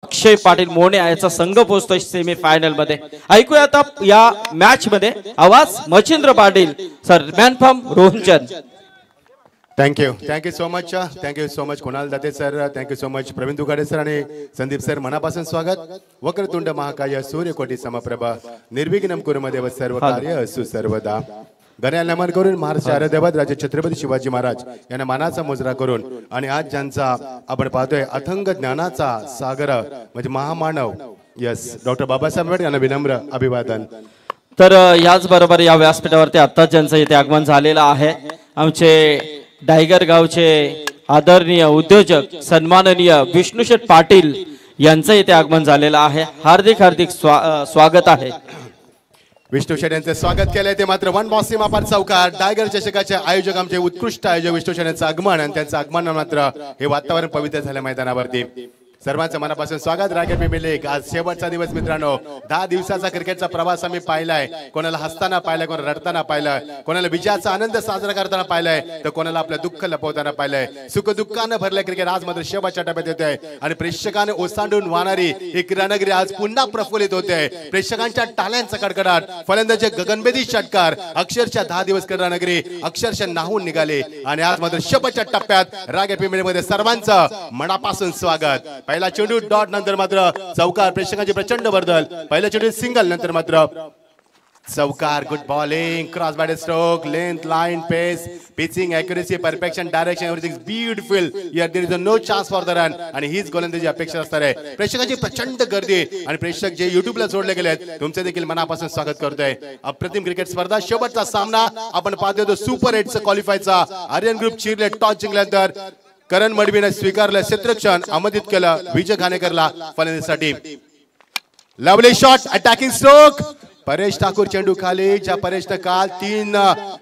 अक्षय पाटील मोने याचा संघ पोहोचतोय सेमी फायनल मध्ये। ऐकूया आता या मॅच मध्ये आवाज Machhindra Patil sir, man from रोहनचंद। Thank you so much Kunal Date sir, thank you so much Pravin Dugade sir आणि संदीप सर, मनापासून स्वागत। वक्रतुंड महाकाय सूर्यकोटी समप्रभ निर्विघ्नं कुरु देव सर्व कार्य असु सर्वदा। गण्याला नमन करून महाराष्ट्र आराध्यवत राजे छत्रपती शिवाजी महाराज यांना मानाचा मुजरा करून आणि आज ज्यांचा आपण पाहतोय अथंग ज्ञानाचा सागर म्हणजे महामानव यस डॉक्टर बाबासाहेब आंबेडकर यांना विनम्र अभिवादन। तर याच बरोबर या व्यासपीठावरती आता ज्यांचं इथे आगमन झालेलं आहे, आमचे डायगर गावचे आदरणीय उद्योजक सन्माननीय विष्णुशेठ पाटील यांचं इथे आगमन झालेलं आहे। हार्दिक हार्दिक स्वागत आहे। विष्णू शेठ यांचे स्वागत केले ते मात्र वन बॉसिम अपार चौकार टायगर चषकाचे आयोजक आमचे उत्कृष्ट आयोजक विष्णू शेठ यांचं आगमन आणि त्यांचं आगमन मात्र हे वातावरण पवित्र झालं मैदानावरती। सर्वांचं मनापासून स्वागत। राकेट प्रीमियर लीग आज शेवटचा दिवस मित्रांनो, 10 दिवसाचा क्रिकेटचा प्रवास आम्ही पाहिलाय। कोणाला हसताना पाहिलाय, कोणाला रडताना पाहिलाय, कोणाला विजयाचा आनंद साजरा करताना पाहिलाय, तर कोणाला आपलं दुःख लपवताना पाहिलंय। सुख दुःखानं भरलं क्रिकेट आज मात्र शेवटच्या टप्प्यात येतोय आणि प्रेक्षकांनी ओसांडून वाहणारी ही क्रीडानगरी आज पुन्हा प्रफुल्लित होते। प्रेक्षकांच्या टाळ्यांचा कडकडाट, फलंदाजी गगनभेदी षटकार, अक्षरशः 10 दिवस क्रीडानगरी अक्षरशः नाहून निघाले आणि आज मात्र शेवटच्या टप्प्यात राकेट प्रीमियर मध्ये सर्वांचं मनापासून स्वागत। पहिला चेंडू डॉट, नंतर मात्र चौकार, प्रेक्षकांची प्रचंड वर्दळ। पहिला चेंडू सिंगल, नंतर मात्र चौकार। Good bowling, cross bat stroke, length, line, pace, pitching accuracy, perfection, direction, everything is beautiful. Here there is no chance for the run आणि हीच गोलंदाजी अपेक्षा असणार आहे। प्रेक्षकांची प्रचंड गर्दी आणि प्रेक्षक जे युट्यूबला जोडले गेलेत तुमचे देखील मनापासून स्वागत करतोय। अप्रतिम क्रिकेट स्पर्धा, शेवटचा सामना आपण पाहतोय तो सुपर 8 क्वालिफायचा। आर्यन ग्रुप चिरले, टॉस जिंकल्यानंतर करण मडवीने स्वीकारलं क्षेत्ररक्षण, आमंत्रित केलं विजय घाणेकरला फलंदाजीसाठी। Lovely shot, attacking stroke, Paresh Thakur चेंडू खाली, ज्या परेशने काल 3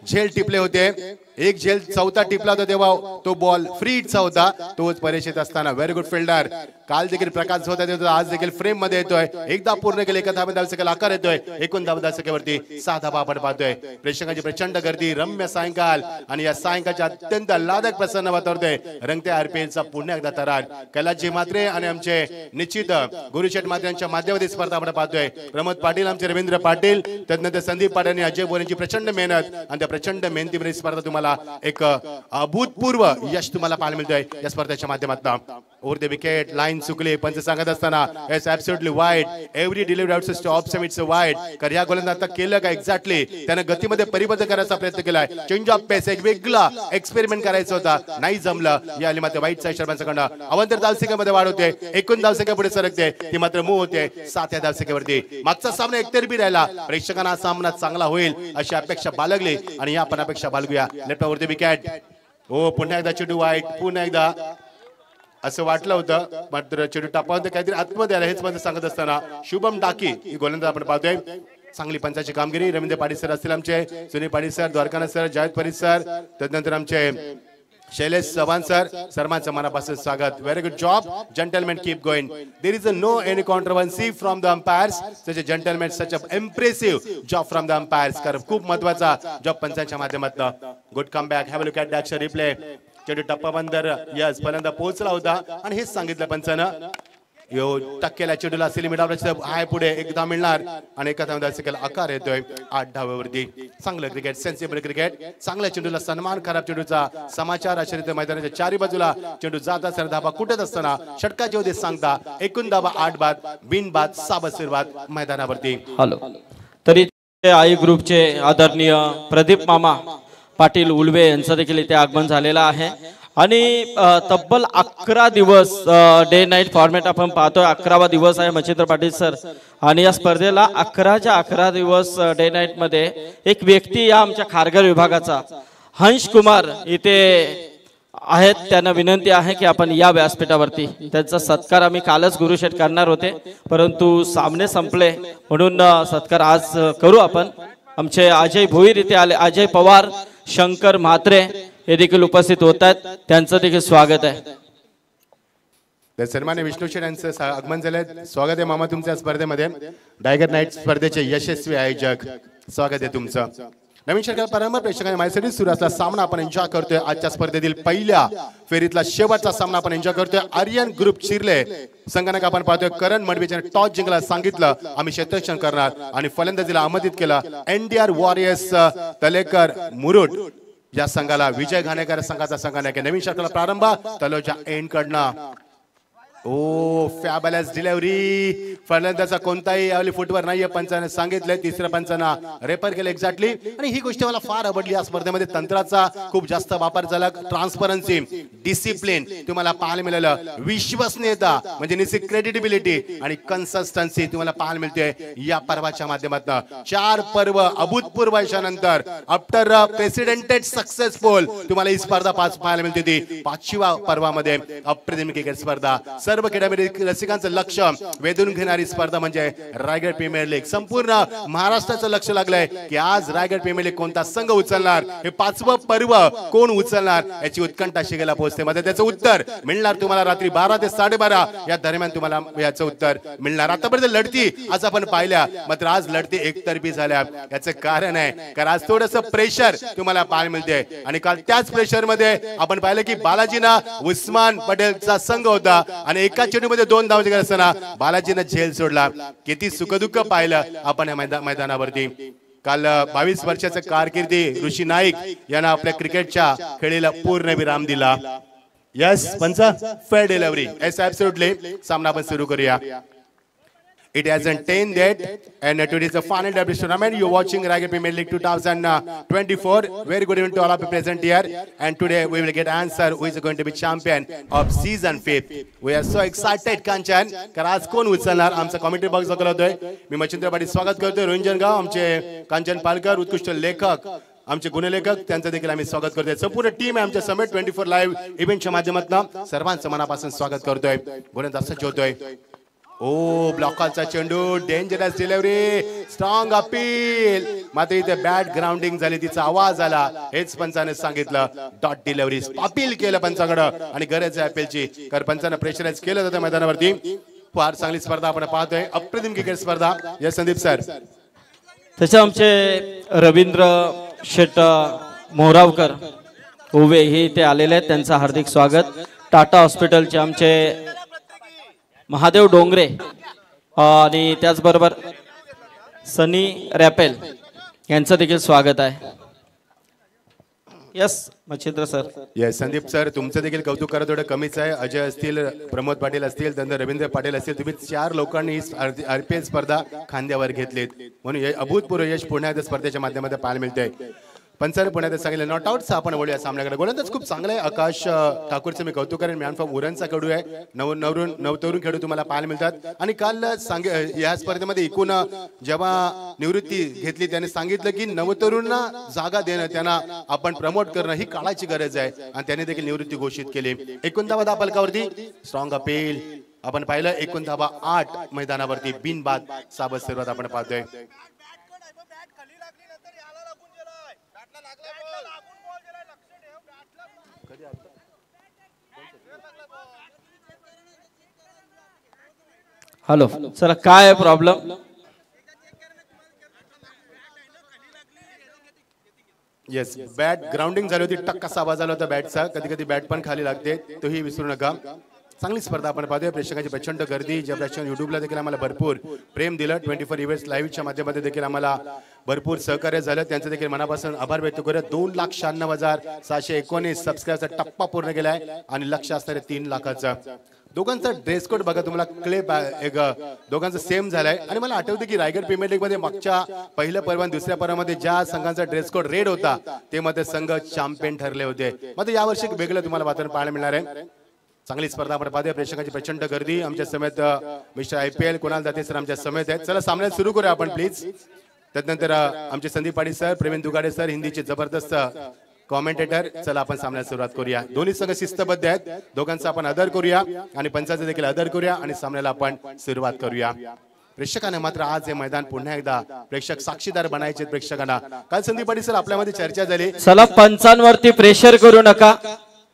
झेल टिपले होते, एक झेल चौथा टिपला होता तेव्हा तो बॉल फ्रीचा होता, तोच परेश येत असताना व्हेरी गुड फिल्डर। काल देखील प्रकाश होता येतो, आज देखील फ्रेम मध्ये येतोय, एकदा पूर्ण केले एका धाब्यात धावसकेला आकार येतोय, एकूण धावसकेवरती 6 धाबा आपण पाहतोय। प्रेक्षकांची प्रचंड गर्दी, रम्य सायंकाल आणि या सायंकाळच्या अत्यंत आल्हादक प्रसन्न वातावरणात रंगते आरपीएलचा पुन्हा एकदा तरार। कैलासजी म्हात्रे आणि आमचे निश्चित गुरुशेठ म्हात्रे यांच्या माध्यमातून स्पर्धा आपण पाहतोय। प्रमोद पाटील, आमचे रवींद्र पाटील, त्यानंतर संदीप पाटील आणि अजय बोरेंची प्रचंड मेहनत आणि त्या प्रचंड मेहनतीमध्ये स्पर्धा तुम्हाला एक अभूतपूर्व यश तुम्हाला पाहायला मिळतोय या स्पर्धेच्या माध्यमातून। ओव्हर द विकेट, लाईन चुकली, पंच सांगत असताना it's absolutely wide, every delivered out stop some it's wide. तर या गोलंदाज आता केलं का एक्झॅक्टली, त्याने गतीमध्ये परिबद्ध करायचा प्रयत्न केलाय, चेंज ऑफ पेस एक वेगळा एक्सपेरिमेंट करायचा होता, नाही जमलं। या आली मात्र वाईट साईड शर्मांच्याकडनं अवंतर धावसंख्येमध्ये वाढ होते, एकूण धावसंख्या पुढे सरकते, ती मात्र मूव होते 7 धावसंख्येवरती। मागचा सामना एकतर्फी राहिला, प्रेक्षकांना सामना चांगला होईल अशी अपेक्षा बाळगली आणि या पण अपेक्षा बाळगूया। लेफ्ट ओव्हर द विकेट, हो पुन्हा एकदा चेंडू वाईट, पुन्हा एकदा असं वाटलं होतं मात्र चेंडू टापावून काहीतरी आतमध्ये आला, हेच मध्ये सांगत असताना शुभम डाकी ही गोलंदाज आपण पाहतोय। चांगली पंचाची कामगिरी, रवींद्र पाटील सर असतील आमचे, Sunil Patil sir, Dwarkanath sir, Javed Farid sir, त्यानंतर आमचे शैलेश चव्हाण सर, सर्वांचं मनापासून स्वागत। Very good job gentleman, keep going. There is no any controversy from the umpires, such a gentleman, such a impressive job from the umpires. कारण खूप महत्त्वाचा जॉब पंचांच्या माध्यमातून। Good comeback, have a look at that replay. चेंडू टप्पा बंदर, yes पहिल्यांदा पोहोचला होता आणि हेच सांगितलं पंचानं, यो टक्केला चेंडूला सिलिमिट हाय पुढे एकदा मिळणार आणि एका धावेला आकार येतोय 8 धावेवरती। चांगलं क्रिकेट, सेन्सिबल क्रिकेट, चांगल्या चेंडूला सन्मान, खराब चेंडूचा समाचार अशा रीती मैदानाच्या चारी बाजूला चेंडू जात असताना धाबा कुठत असताना षटकाचे उद्देश सांगता एकूण धाबा 8 बाद, बिन बाद, साबसिर बाद मैदानावरती। हॅलो, तरी आई ग्रुपचे आदरणीय प्रदीप मामा पाटील उलवे यांचं देखील इथे आगमन झालेलं आहे आणि तब्बल 11 दिवस डे नाईट फॉर्मॅट आपण पाहतोय। 11वा दिवस आहे मच्छिंद्र पाटील सर आणि या स्पर्धेला 11 दिवस डे नाईट मध्ये एक व्यक्ती या आमच्या खारघर विभागाचा हंश कुमार इथे आहेत, त्यांना विनंती आहे की आपण या व्यासपीठावरती त्यांचा सत्कार आम्ही कालच गुरुशेठ करणार होते परंतु सामने संपले म्हणून सत्कार आज करू आपण। आमचे अजय भोईर इथे आले, अजय पवार, शंकर म्हात्रे हे देखील उपस्थित होत आहेत, त्यांचं देखील स्वागत आहे। सन्मान्य विष्णू शेठ यांचं आगमन झालंय, स्वागत आहे मामा तुमच्या स्पर्धेमध्ये। टायगर नाईट स्पर्धेचे यशस्वी आयोजक, स्वागत आहे तुमचं। नवीन षटकार प्रारंभ प्रेक्षकांनी माझ्यासाठी सुरू असलेला सामना आपण एन्जॉय करतोय. आजच्या स्पर्धेतील पहिल्या फेरीतला शेवटचा सामना आपण एन्जॉय करतोय. आर्यन ग्रुप चिरले संघाने आपण पाहतोय करण मडवीच्या टॉस जिंकला. सांगितलं आम्ही क्षेत्ररक्षण करणार आणि फलंदाजीला आमंत्रित केलं. एनडीआर वॉरियर्स तलेकर मुरुड या संघाला विजय घाणेकर संघाने नवीन षटकाला प्रारंभ तलोच्या एंड कडनं. ओ फॅबलस डिलिव्हरी. फलंदाजा कोणताही यावेळी फुटवर नाहीये पंचाने सांगितलंय. तिसऱ्या पंचानं रेफर केलं एक्झॅक्टली. आणि ही गोष्ट मला फार आवडली या स्पर्धेमध्ये. तंत्राचा खूप जास्त वापर झाला. ट्रान्सपरन्सी डिसिप्लिन तुम्हाला पाहायला मिळालं. विश्वसनीयता म्हणजे निश्चित क्रेडिबिलिटी आणि कन्सिस्टन्सी तुम्हाला पाहायला मिळते या पर्वाच्या माध्यमातून. 4 पर्व अभूतपूर्व यशानंतर आफ्टर प्रेसिडेंटेड सक्सेसफुल तुम्हाला ही स्पर्धा पाहायला मिळते. ती 5व्या पर्वामध्ये अप्रतिम क्रिकेट स्पर्धा. सर्व क्रीडामध्ये रसिकांचं लक्ष वेधून घेणारी स्पर्धा म्हणजे रायगड प्रीमियर लीग. संपूर्ण महाराष्ट्राचं लक्ष लागलंय की आज रायगड प्रीमियर लीग कोणता संघ उचलणार. हे 5वं पर्व कोण उचलणार याची उत्कंठा शिगेला पोहोचते. मध्ये त्याचं उत्तर मिळणार तुम्हाला रात्री 12 ते 12:30 या दरम्यान तुम्हाला याचं उत्तर मिळणार. आतापर्यंत लढती आज आपण पाहिल्या मात्र आज लढती एकतर्फी झाल्या. याचं कारण आहे कारण आज थोडंसं प्रेशर तुम्हाला पाहायला मिळते. आणि काल त्याच प्रेशर मध्ये आपण पाहिलं की बालाजीना उस्मान पटेलचा संघ होता आणि एका चेंडूमध्ये 2 धावा जिंकत असताना बालाजीने झेल सोडला. किती सुखदुःख पाहिलं आपण या मैदानावरती. काल 22 वर्षाचा कारकिर्दी ऋषी नाईक यांना आपल्या क्रिकेटच्या खेळीला पूर्ण विराम दिला. यस पंचा फेअर डिलिव्हरी. Yes absolutely. सामना आपण सुरू करूया. It hasn't 10 yet, and today is the final WBC tournament. You're watching Raigad Premier League 2024. Very good evening to all of you present here. And today we will get answer who is going to be champion of season 5. We are so excited, Kanchan. कारण आज कोण उचलणार आमचा commentary box दाखवला होतोय. मी मच्छिंद्र पाटील स्वागत करतोय. रोहिंजनगाव आमचे कांचन पालकर उत्कृष्ट लेखक आमचे गुणलेखक त्यांचं देखील आम्ही स्वागत करतोय. संपूर्ण टीम आहे आमच्या समेट 24 लाईव्ह इव्हेंटच्या माध्यमातून सर्वांचं मनापासून स्वागत करतोय. गोलंदाज सज्ज होतोय. ओ ब्लॉकचा चेंडू. Dangerous delivery. Strong appeal. मात्र इथे बॅट ग्राउंडिंग झाली. तिचा आवाज आला. हेच पंचाने सांगितलं. Dot delivery. अपील केलं पंचाकडं आणि गरज आहे अपीलची. कारण पंचाने प्रेशराइज केलं जातं मैदानावरती. फार चांगली स्पर्धा आपण पाहतोय. अप्रतिम क्रिकेट स्पर्धा. Yes Sandeep sir. तसे आमचे रवींद्र शेट मोरावकर उभे हे इथे आलेले आहेत. त्यांचं हार्दिक स्वागत. टाटा हॉस्पिटलचे आमचे महादेव डोंगरे आणि त्याचबरोबर सनी रॅपेल यांचं देखील स्वागत आहे. Yes Machhindra sir. Yes Sandeep sir तुमचं देखील कौतुक करा थोडं कमीच आहे. अजय असतील, प्रमोद पाटील असतील, त्यानंतर रवींद्र पाटील असतील. तुम्ही 4 लोकांनी ही RPL स्पर्धा खांद्यावर घेतलीत म्हणून अभूतपूर्व यश पुन्हा एकदा स्पर्धेच्या माध्यमातून पाहायला मिळतंय. पंचाने पुण्यात सांगितलं नॉट आउटचा आपण बोलूया सामन्याकडे. गोलंदाज खूप चांगला आहे. आकाश ठाकूरचं मी कौतुक करेन. मॅन फ्रॉम उरणचा खेळू आहे. नवतरुण खेळू तुम्हाला पाहायला मिळतात. आणि काल या स्पर्धेमध्ये एकूण जेव्हा निवृत्ती घेतली त्याने सांगितलं की नवतरुणांना जागा देणं त्यांना आपण प्रमोट करणं ही काळाची गरज आहे आणि त्याने देखील निवृत्ती घोषित केली. 89 धावा फलकावरती. Strong appeal. आपण पाहिलं 89 धावा 8 मैदानावरती बिनबाद साबत सुरुवात आपण पाहतोय. हॅलो सर काय आहे प्रॉब्लेम. येस बॅट ग्राउंडिंग झाली होती. टक्का आवाज आला होता बॅटचा. कधी कधी बॅट पण खाली लागते तोही विसरू नका. चांगली स्पर्धा आपण पाहतोय. प्रेक्षकांची प्रचंड गर्दी. ज्या प्रेक्षक युट्यूबला देखील आम्हाला भरपूर प्रेम दिलं. 24 इव्हेंट्स लाईव्हच्या माध्यमातून देखील आम्हाला भरपूर सहकार्य झालं. त्यांचं देखील मनापासून आभार व्यक्त करूया. 2,96,719 सबस्क्राईबचा टप्पा पूर्ण केलाय आणि लक्ष असणारे 3 लाखाचा. दोघांचा ड्रेस कोड बघा तुम्हाला क्लिप एक दोघांचा सेम झालाय. आणि मला आठवतं की रायगड प्रीमियर लीग मध्ये मागच्या पहिल्या पर्व आणि दुसऱ्या पर्वामध्ये ज्या संघांचा ड्रेस कोड रेड होता ते मध्ये संघ चॅम्पियन ठरले होते. मात्र यावर्षी वेगळं तुम्हाला वातावरण पाहायला मिळणार आहे. चांगली स्पर्धा आपण पाहतोय. प्रेक्षकांची प्रचंड गर्दी. आमच्या समेत मिस्टर IPL कुणाल जाते सर आमच्या समेत आहेत. चला सामन्यात सुरू करूया आपण प्लीज. त्यानंतर आमचे संदीप पाटील सर, प्रवीण दुगाडे सर हिंदीचे जबरदस्त कॉमेंटेटर. चला आपण सामन्यात सुरुवात करूया. दोन्ही संघ शिस्तबद्ध आहेत. दोघांचा आपण आदर करूया आणि पंचाचा देखील आदर करूया आणि सामन्याला आपण सुरुवात करूया. प्रेक्षकांना मात्र आज हे मैदान पुन्हा एकदा प्रेक्षक साक्षीदार बनायचे. प्रेक्षकांना काल संदीप पाटील सर आपल्यामध्ये चर्चा झाली. चला पंचांवरती प्रेशर करू नका.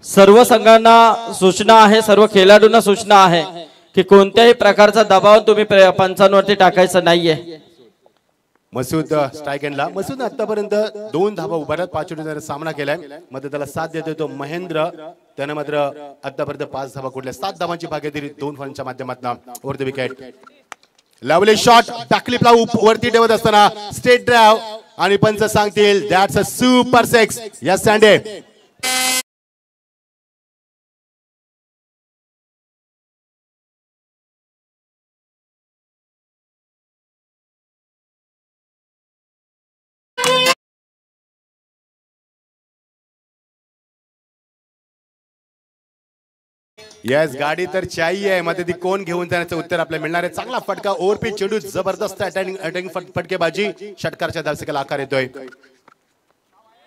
सर्व संघांना सूचना आहे, सर्व खेळाडूंना सूचना आहे की कोणत्याही प्रकारचा दबाव तुम्ही पंचांवरती टाकायचा नाहीये. मसूद स्ट्राइक एंडला. मसूद आतापर्यंत 2 धावा उभारल्यात, 5 चेंडूंचा सामना केलाय. मात्र त्याला साथ देतोय तो महेंद्र. त्याने मात्र आतापर्यंत 5 धावा कुठल्या 7 धावांची भागीदारी 2 फॉलच्या माध्यमातून over the wicket. Lovely shot बॅकलिपला वरती ठेवत असताना स्ट्रेट ड्राइव आणि पंच सांगतील that's a super 6. Yes Sunday. Yes गाडी तर चाहिए आहे. मध्ये ती कोण घेऊन जाण्याचं उत्तर आपल्याला मिळणार आहे. चांगला फटका ओव्हरपिच चेंडू, जबरदस्त अटॅकिंग फटकेबाजी, षटकारच्या धावसकाला आकार येतोय.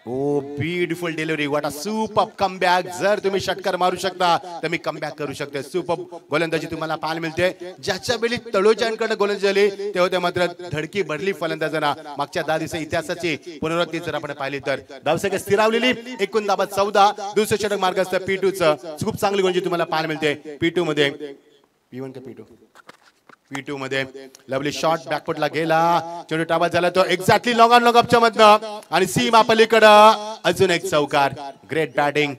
Oh beautiful delivery, what a super comeback. जर तुम्ही षटकार मारू शकता तर मी कमबॅक करू शकते. सुपर गोलंदाजी तुम्हाला पाहायला मिळते. ज्याच्या वेळी तळोजांकडे गोलंदाजी झाली तेव्हा ते मात्र धडकी भरली फलंदाजांना. मागच्या 10 दिवसाच्या इतिहासाची पुनरावृत्ती जर आपण पाहिली तर धावसंख्या स्थिरावलेली. एकूण धावा 14. दुसरं षटक मार्गस्थ P2चं खूप चांगली गोलंदाजी तुम्हाला पाहायला मिळते. P2 मध्ये P1 का P2 मध्ये लवली शॉट बॅकफुटला गेला. चेंडू टाबा झाला तो एक्झॅक्टली लॉंग ऑन लॉंग अपच्या मधनं आणि सीमा पलीकडं अजून एक चौकार. Great batting.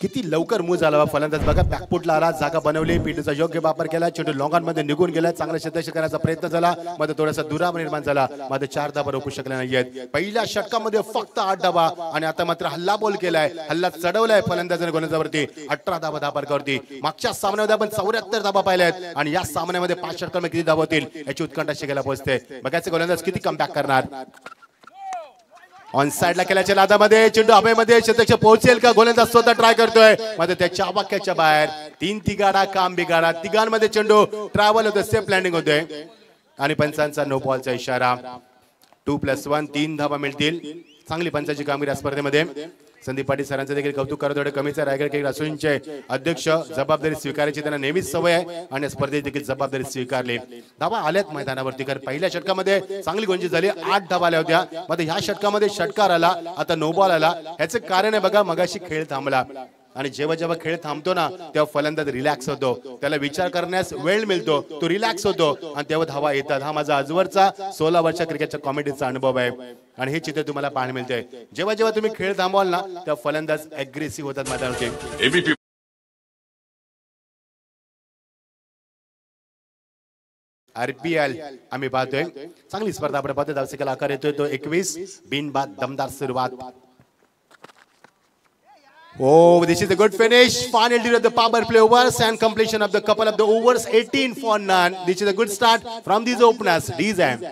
किती लवकर मूव झाला फलंदाज बघा. बॅकफुटला आला, जागा बनवली, P2चा योग्य वापर केला. चेंडू लॉंग ऑन मध्ये निघून गेला. चांगला शतक करण्याचा प्रयत्न झाला, मात्र थोडासा दुरावा निर्माण झाला. मात्र 4 धावा रोखू शकले नाहीयेत. पहिल्या षटकामध्ये फक्त 8 धावा आणि आता मात्र हल्ला बॉल केलाय, हल्ला चढवलाय फलंदाजाने गोलंदाजावरती. 18 धावा धापारकावरती. मागच्या सामन्यामध्ये आपण 74 धावा पाहिल्यात आणि या सामन्यामध्ये 5 षटकांमध्ये किती धावा होतील याची उत्कंठा शिकायला पोहोचते. बघायचं गोलंदाज किती कमबॅक करणार. ऑन साइडला केल्याच्या नादामध्ये चेंडू हवेमध्ये शतक पोहोचेल का. गोलंदाज स्वतः ट्राय करतोय, मात्र त्याच्या वाक्याच्या बाहेर. 3 तिगाडा काम बिगाडा. तिघांमध्ये चेंडू ट्रॅव्हल होतोय, सेफ लँडिंग होते आणि पंचांचा नो बॉलचा इशारा. 2+1 3 धावा मिळतील. चांगली पंचाची कामगिरी स्पर्धेमध्ये. संदीप पाटील सरांचं देखील कौतुक करत थोडे कमीचा. रायगड क्रिकेट असोसिएशनचे अध्यक्ष, जबाबदारी स्वीकारायची त्यांना नेहमीच सवय आहे आणि स्पर्धेत देखील जबाबदारी स्वीकारली. धावा आल्यात मैदानावरती, कारण पहिल्या षटकामध्ये चांगली गोलंदाजी झाली, 8 धावा आल्या होत्या. मात्र ह्या षटकामध्ये षटकार आला, आता नो बॉल आला. याचं कारण आहे बघा, मगाशी खेळ थांबला आणि जेव्हा जेव्हा खेळ थांबतो ना तेव्हा फलंदाज रिलॅक्स होतो, त्याला विचार करण्यास वेळ मिळतो, तो रिलॅक्स होतो आणि तेव्हा धावा येतात. हा माझा आजवरचा 16 वर्ष क्रिकेटच्या कॉमेडीचा अनुभव आहे आणि हे चित्र तुम्हाला पाहायला मिळते. जेव्हा जेव्हा तुम्ही खेळ थांबवाल ना तेव्हा फलंदाज अग्रेसिव्ह होतात मैदानावरती. RPL आम्ही पाहतोय, चांगली स्पर्धा आपण पाहतोय. धावसंख्येला आकार येतोय तो 21. बिनबाद दमदार सुरुवात. Oh, this is a good finish. Final duty of the power play overs and completion of the couple of the overs. 18 for none. This is a good start from these openers. Dizam.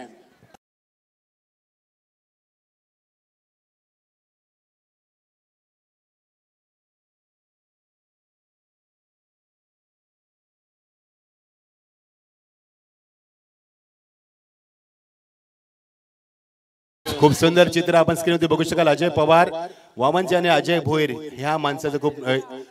खूप सुंदर चित्र आपण स्क्रीनवरती बघू शकाल. अजय पवार, वामनजी आणि अजय भोईर ह्या माणसाचं खूप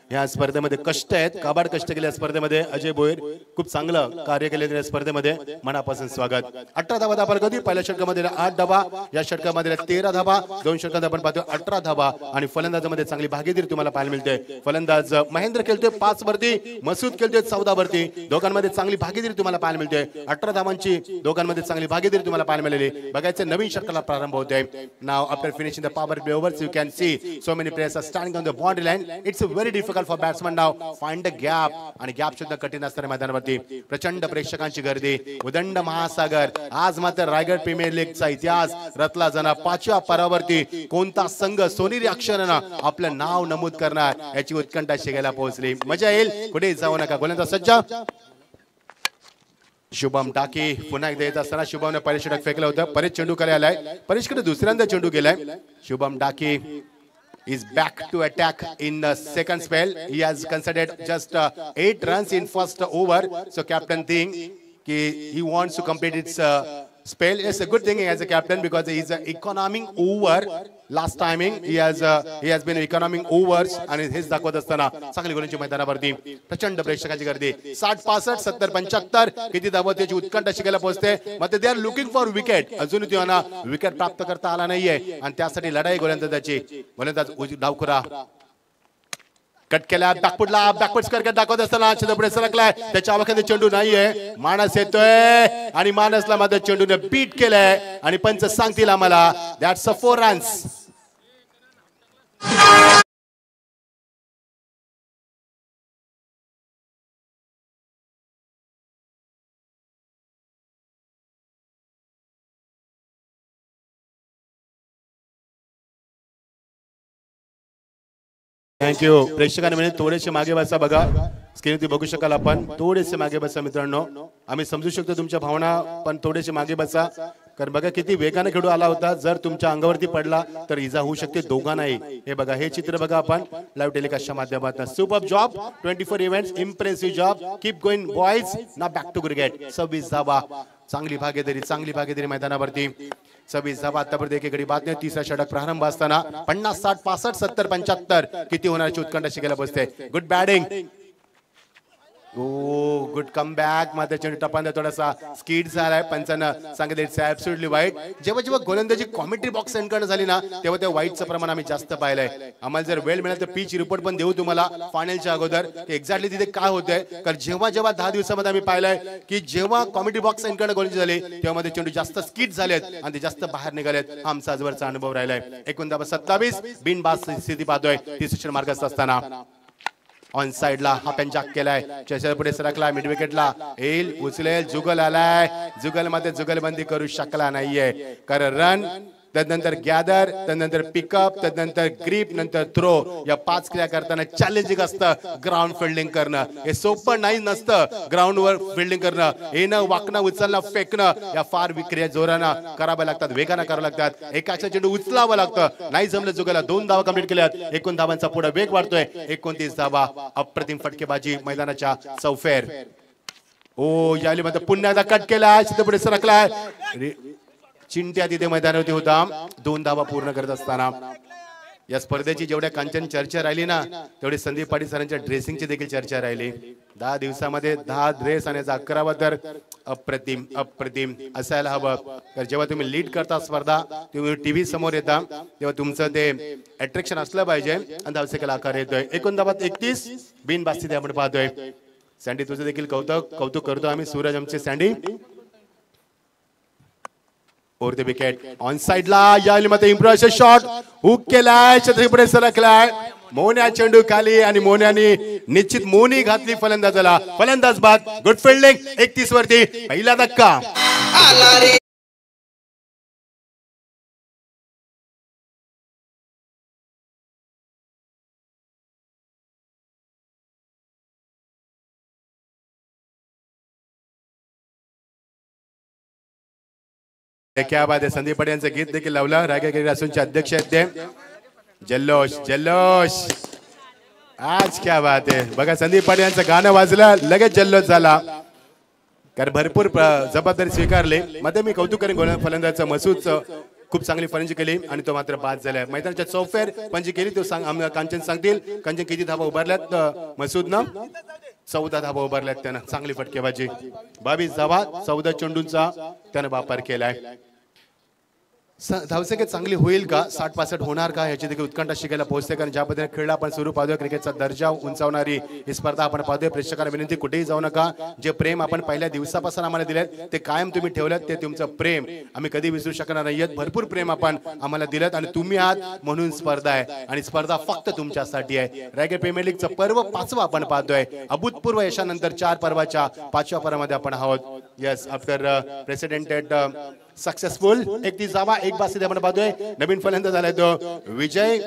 ह्या स्पर्धेमध्ये कष्ट आहेत, काबाड कष्ट केले. स्पर्धेमध्ये अजय भोईर खूप चांगलं कार्य केले या स्पर्धेमध्ये. मनापासून स्वागत. 18 धावा धापार होती. पहिल्या षटकामध्ये 8 धावा, या षटकामध्ये 13 धावा. 2 षटकात आपण पाहतो 18 धावा आणि फलंदाजामध्ये चांगली भागीदारी तुम्हाला पाहायला मिळते. फलंदाज महेंद्र खेळतोय 5 वरती, मसूद खेळतोय 14 वरती. दोघांमध्ये चांगली भागीदारी तुम्हाला पाहायला मिळते. 18 धावांची दोघांमध्ये चांगली भागीदारी तुम्हाला पाहायला मिळाली. बघायचं नवीन षटकाला प्रारंभ होतोय. Now after finishing the power play overs, you can see so many players are standing on the boundary line. It's very difficult for batsman now find a gap आणि गॅप सुद्धा कठीण असणाऱ्या मैदानावरती. प्रचंड प्रेक्षकांची गर्दी, उदंड महासागर. आज मात्र रायगड प्रीमियर लीगचा इतिहास रचला जाणार. 5व्या पारावरती कोणता संघ सोनेरी अक्षरानं आपलं नाव नमूद करणार याची उत्कंठा शिकायला पोहोचली. मजा येईल, कुठे जाऊ नका. गोलंदाज सज्ज. शुभम टाके पुन्हा एकदा येत असताना शुभमने पहिले षटक फेकलं होतं. परेश चेंडू खाली आलाय, परेशकडे दुसऱ्यांदा चेंडू गेलाय. शुभम टाके is back to attack in the second spell. He has considered just 8 runs in first over. So captain think he wants to complete its spell. It's a good thing as a captain because he's economing over. Last timing he has been economing overs आणि हेच दाखवत असताना चांगली गोलंदाजी मैदानावरती प्रचंड प्रेक्षकांची गर्दी 60-65 70-75 किती धावा त्याची उत्कंठा शिकायला पोहोचते मग they are looking for wicket अजून त्यांना विकेट प्राप्त करता आला नाहीये आणि त्यासाठी लढाई गोलंदाजाची गोलंदाज डावखुरा कट केला बॅकफुट करके दाखवत असताना पुढे सरकलाय त्याच्या आवाखाने चेंडू नाहीये मानस येतोय आणि मानसला मात्र चेंडूने बीट केलंय आणि पंच सांगतील आम्हाला दॅट्स अ 4 रन्स. थँक्यू. प्रेक्षकांनी थोडेसे मागे बसा बघा स्क्रीनवरती बघू शकाल आपण थोडेसे मागे बसा मित्रांनो आम्ही समजू शकतो तुमच्या भावना पण थोडेसे मागे बसा कारण बघा किती वेगाने खेळू आला होता जर तुमच्या अंगावरती पडला तर इजा होऊ शकते दोघांनाही. हे बघा हे चित्र बघा आपण लाईव्ह टेलिकास्टच्या माध्यमातून. Super job 24 events impressive job keep going boys ना बॅक टू क्रिकेट. 26 धावा चांगली भागीदारी मैदानावरती 26 धावा आतापर्यंत एकेकडे बाद नाही. तिसरा षटक प्रारंभ असताना 50 60 65 70 75 किती होण्याची उत्कंठा शिकायला बसते. गुड बॅटिंग गुड कमबॅक मात्र चेंडू टपांना थोडासा स्किड झालाय पंचानं सांगितलं इट्स ॲब्सोल्युटली वाईट. जेव्हा गोलंदाजी कॉमेंट्री बॉक्स सेंड करणं झाली ना तेव्हा त्या वाईटचं प्रमाण आम्ही जास्त पाहिलंय. आम्हाला जर वेळ मिळाला तर पिच रिपोर्ट पण देऊ तुम्हाला फायनलच्या अगोदर एक्झॅक्टली तिथे काय होतंय कारण जेव्हा 10 दिवसामध्ये आम्ही पाहिलंय की जेव्हा कॉमेंट्री बॉक्स सेंड करणं गोलंदाजी झाली तेव्हा मध्ये चेंडू जास्त स्किड झालेत आणि ते जास्त बाहेर निघालेत. आमचा आजवरचा अनुभव राहिलाय. 29 बिनबाद स्थिती पाहतोय ती शिक्षण मार्गात असताना ऑन साइडला हा पंजाक केलाय चेंडू पुढे सरकला मिड विकेटला येईल उचलेल जुगल आलाय जुगल मध्ये जुगलबंदी करू शकला नाहीये कारण रन तदनंतर गॅदर तदनंतर पिकअप तदनंतर ग्रीप नंतर थ्रो या 5 क्रिया करताना चॅलेंजिंग असतं. ग्राउंड फिल्डिंग करणं हे सोपं नाही नसतं. ग्राउंडवर फिल्डिंग करणं येणं वाकणं उचलणं फेकणं या फार विक्रिया जोरानं कराव्या लागतात वेगानं करावं लागतात. एकाचा चेंडू उचलावं लागतं नाही जमलं जुगला 2 धावा कंप्लीट केल्यात 21 धावांचा पुढे वेग वाढतोय 29 धावा अप्रतिम फटकेबाजी मैदानाच्या चौफेर. ओ याली मध्ये पुन्हा एकदा कट केला पुढे सरकलाय चिंट्या तिथे मैदानावरती होता 2 धावा पूर्ण करत असताना. या स्पर्धेची जेवढ्या कांचन चर्चा राहिली ना तेवढी संदीप पाटील सरांच्या ड्रेसिंगची देखील चर्चा राहिली. 10 दिवसामध्ये 10 ड्रेस आणि 11वा तर अप्रतिम असायला हवं. तर जेव्हा तुम्ही लीड करता स्पर्धा तुम्ही टीव्ही समोर येता तेव्हा तुमचं ते अट्रॅक्शन असलं पाहिजे आणि धावसेकेला आकार येतोय. 31 बिनबास्ती आपण पाहतोय. सँडी तुझं देखील कौतुक करतो आम्ही सूरज आमचे sandy over the wicket on साइडला याली मध्ये इम्प्रेसिव्ह शॉट हुक केलाय छत्री पुढे सरकलाय मोन्या चेंडू खाली आणि मोन्याने निश्चित मोनी घातली फलंदाजाला. फलंदाज बाद गुड फिल्डिंग 31 वरती पहिला धक्का. क्या बात आहे. संदीप पाटील यांचं गीत देखील लावलं. रायगड असूनचे अध्यक्ष आहेत ते. जल्लोष आज क्या बात आहे. बघा संदीप पाटील यांचं गाणं वाजलं लगेच जल्लोष झाला कारण भरपूर जबाबदारी स्वीकारली. मध्ये मी कौतुक करेन फलंदाजाचं मसूदचं खूप चांगली फलंदाजी केली आणि तो मात्र बाद झालाय. मैदानाच्या चौफेर पंजी केली तो कांचन सांगतील. कांचन किती धावा उभारल्यात मसूदनं 14 धावा उभारल्यात त्यानं. चांगली फटकेबाजी 22 धावा 14 चेंडूंचा त्यानं वापर केलाय. धावसंख्या चांगली होईल का 60-65 होणार का याची देखील उत्कंठा शिकायला पोहोचते कारण ज्या पद्धतीने खेळ आपण सुरू पाहतोय क्रिकेटचा दर्जा उंचावणारी ही स्पर्धा आपण पाहतोय. प्रेक्षकांना विनंती कुठेही जाऊ नका. जे प्रेम आपण पहिल्या दिवसापासून आम्हाला दिलेत ते कायम तुम्ही ठेवलेत ते तुमचं प्रेम आम्ही कधी विसरू शकणार नाहीयेत. भरपूर प्रेम आपण आम्हाला दिलेत आणि तुम्ही आहात म्हणून स्पर्धा आहे आणि स्पर्धा फक्त तुमच्यासाठी आहे. रायगड प्रीमियर लीगचं पर्व 5वं आपण पाहतोय. अभूतपूर्व यशानंतर 4 पर्वाच्या 5व्या पर्वामध्ये आपण आहोत. येस आफ्टर प्रेसिडेंटेड सक्सेसफुल 31 धावा 1 बास्ती आपण पाहतोय. नवीन फलंदाज झालाय तो Vijay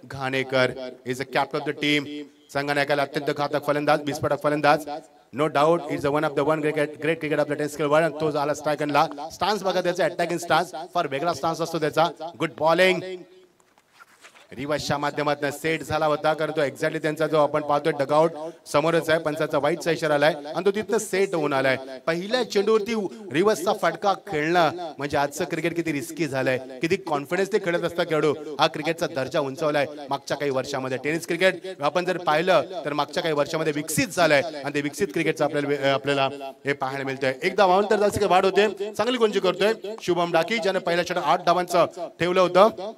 Ghanekar is a captain of the team. संघनायकाला अत्यंत घातक फलंदाज विस्फोटक फलंदाज no doubt is one of the great cricket of the test world. तो झाला स्ट्रायकनला स्टान्स बघा त्याचा अटॅकिंग स्टान्स फार वेगळा स्टान्स असतो त्याचा. गुड बॉलिंग रिवर्सच्या माध्यमातून सेट झाला होता, कारण तो एक्झॅक्टली त्यांचा जो आपण पाहतोय डगआउट समोरच आहे, पंचाचा वाईटचा इशारा आलाय आणि तो तिथनं सेट होऊन आलाय. पहिल्या चेंडूवरती रिवर्सचा फटका खेळणं म्हणजे आजचं क्रिकेट किती रिस्की झालंय, किती कॉन्फिडन्स ते खेळत असतात खेळाडू. हा क्रिकेटचा दर्जा उंचावलाय मागच्या काही वर्षामध्ये. टेनिस क्रिकेट आपण जर पाहिलं तर मागच्या काही वर्षामध्ये विकसित झालंय आणि ते विकसित क्रिकेटचं आपल्याला हे पाहायला मिळतंय. एकदा 52 धावांची वाढ होते, चांगली गुंजी करतोय शुभम डाकी, ज्याने पहिल्या षटकात 8 धावांचं ठेवलं होतं.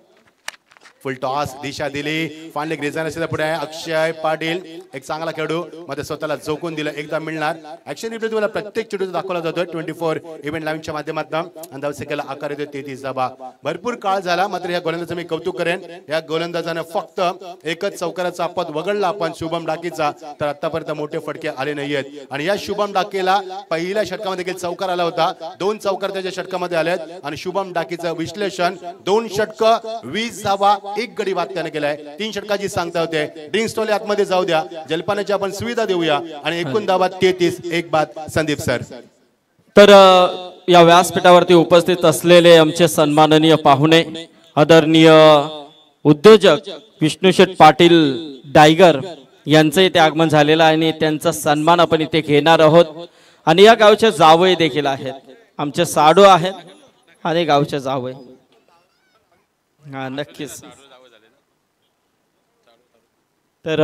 फुल टॉस दिशा दिली, फायनली ग्रेझान असेल पुढे अक्षय पाटील, एक चांगला खेळाडू मध्ये स्वतःला झोकून दिलं. एकदा मिळणार ऍक्शन रिप्ले तुम्हाला प्रत्येक चेंडूचा दाखवला जातोय 24 इव्हेंट लाईव्हच्या माध्यमातून. आणि धावसंख्येला आकार येतो 33 धावा. भरपूर काळ झाला, मात्र या गोलंदाजाचं मी कौतुक करेन. या गोलंदाजानं फक्त एकच चौकाराचा पद वगळला आपण शुभम डाकीचा, तर आतापर्यंत मोठे फटके आले नाहीयेत. आणि या शुभम डाकीला पहिल्या षटकामध्ये देखील चौकार आला होता, 2 चौकार त्याच्या षटकामध्ये आलेत. आणि शुभम डाकीचं विश्लेषण 2 षटक 20 धावा 1 गडी बाद त्याने केलाय. 3 षटकाची सांगता होते. ड्रिंक स्टॉल आतमध्ये जाऊ द्या, जलपानाची आपण सुविधा देऊया. आणि एकूण धावा 33 1 बाद. संदीप सर. तर या व्यासपीठावरती उपस्थित असलेले आमचे सन्माननीय पाहुणे, आदरणीय उद्योजक विष्णुशेठ पाटील डायगर यांचं इथे आगमन झालेलं आहे आणि त्यांचा सन्मान आपण इथे घेणार आहोत. आणि या गावचे जावई देखील आहेत, आमचे साडू आहेत आणि गावचे जावई. हा नक्कीच. तर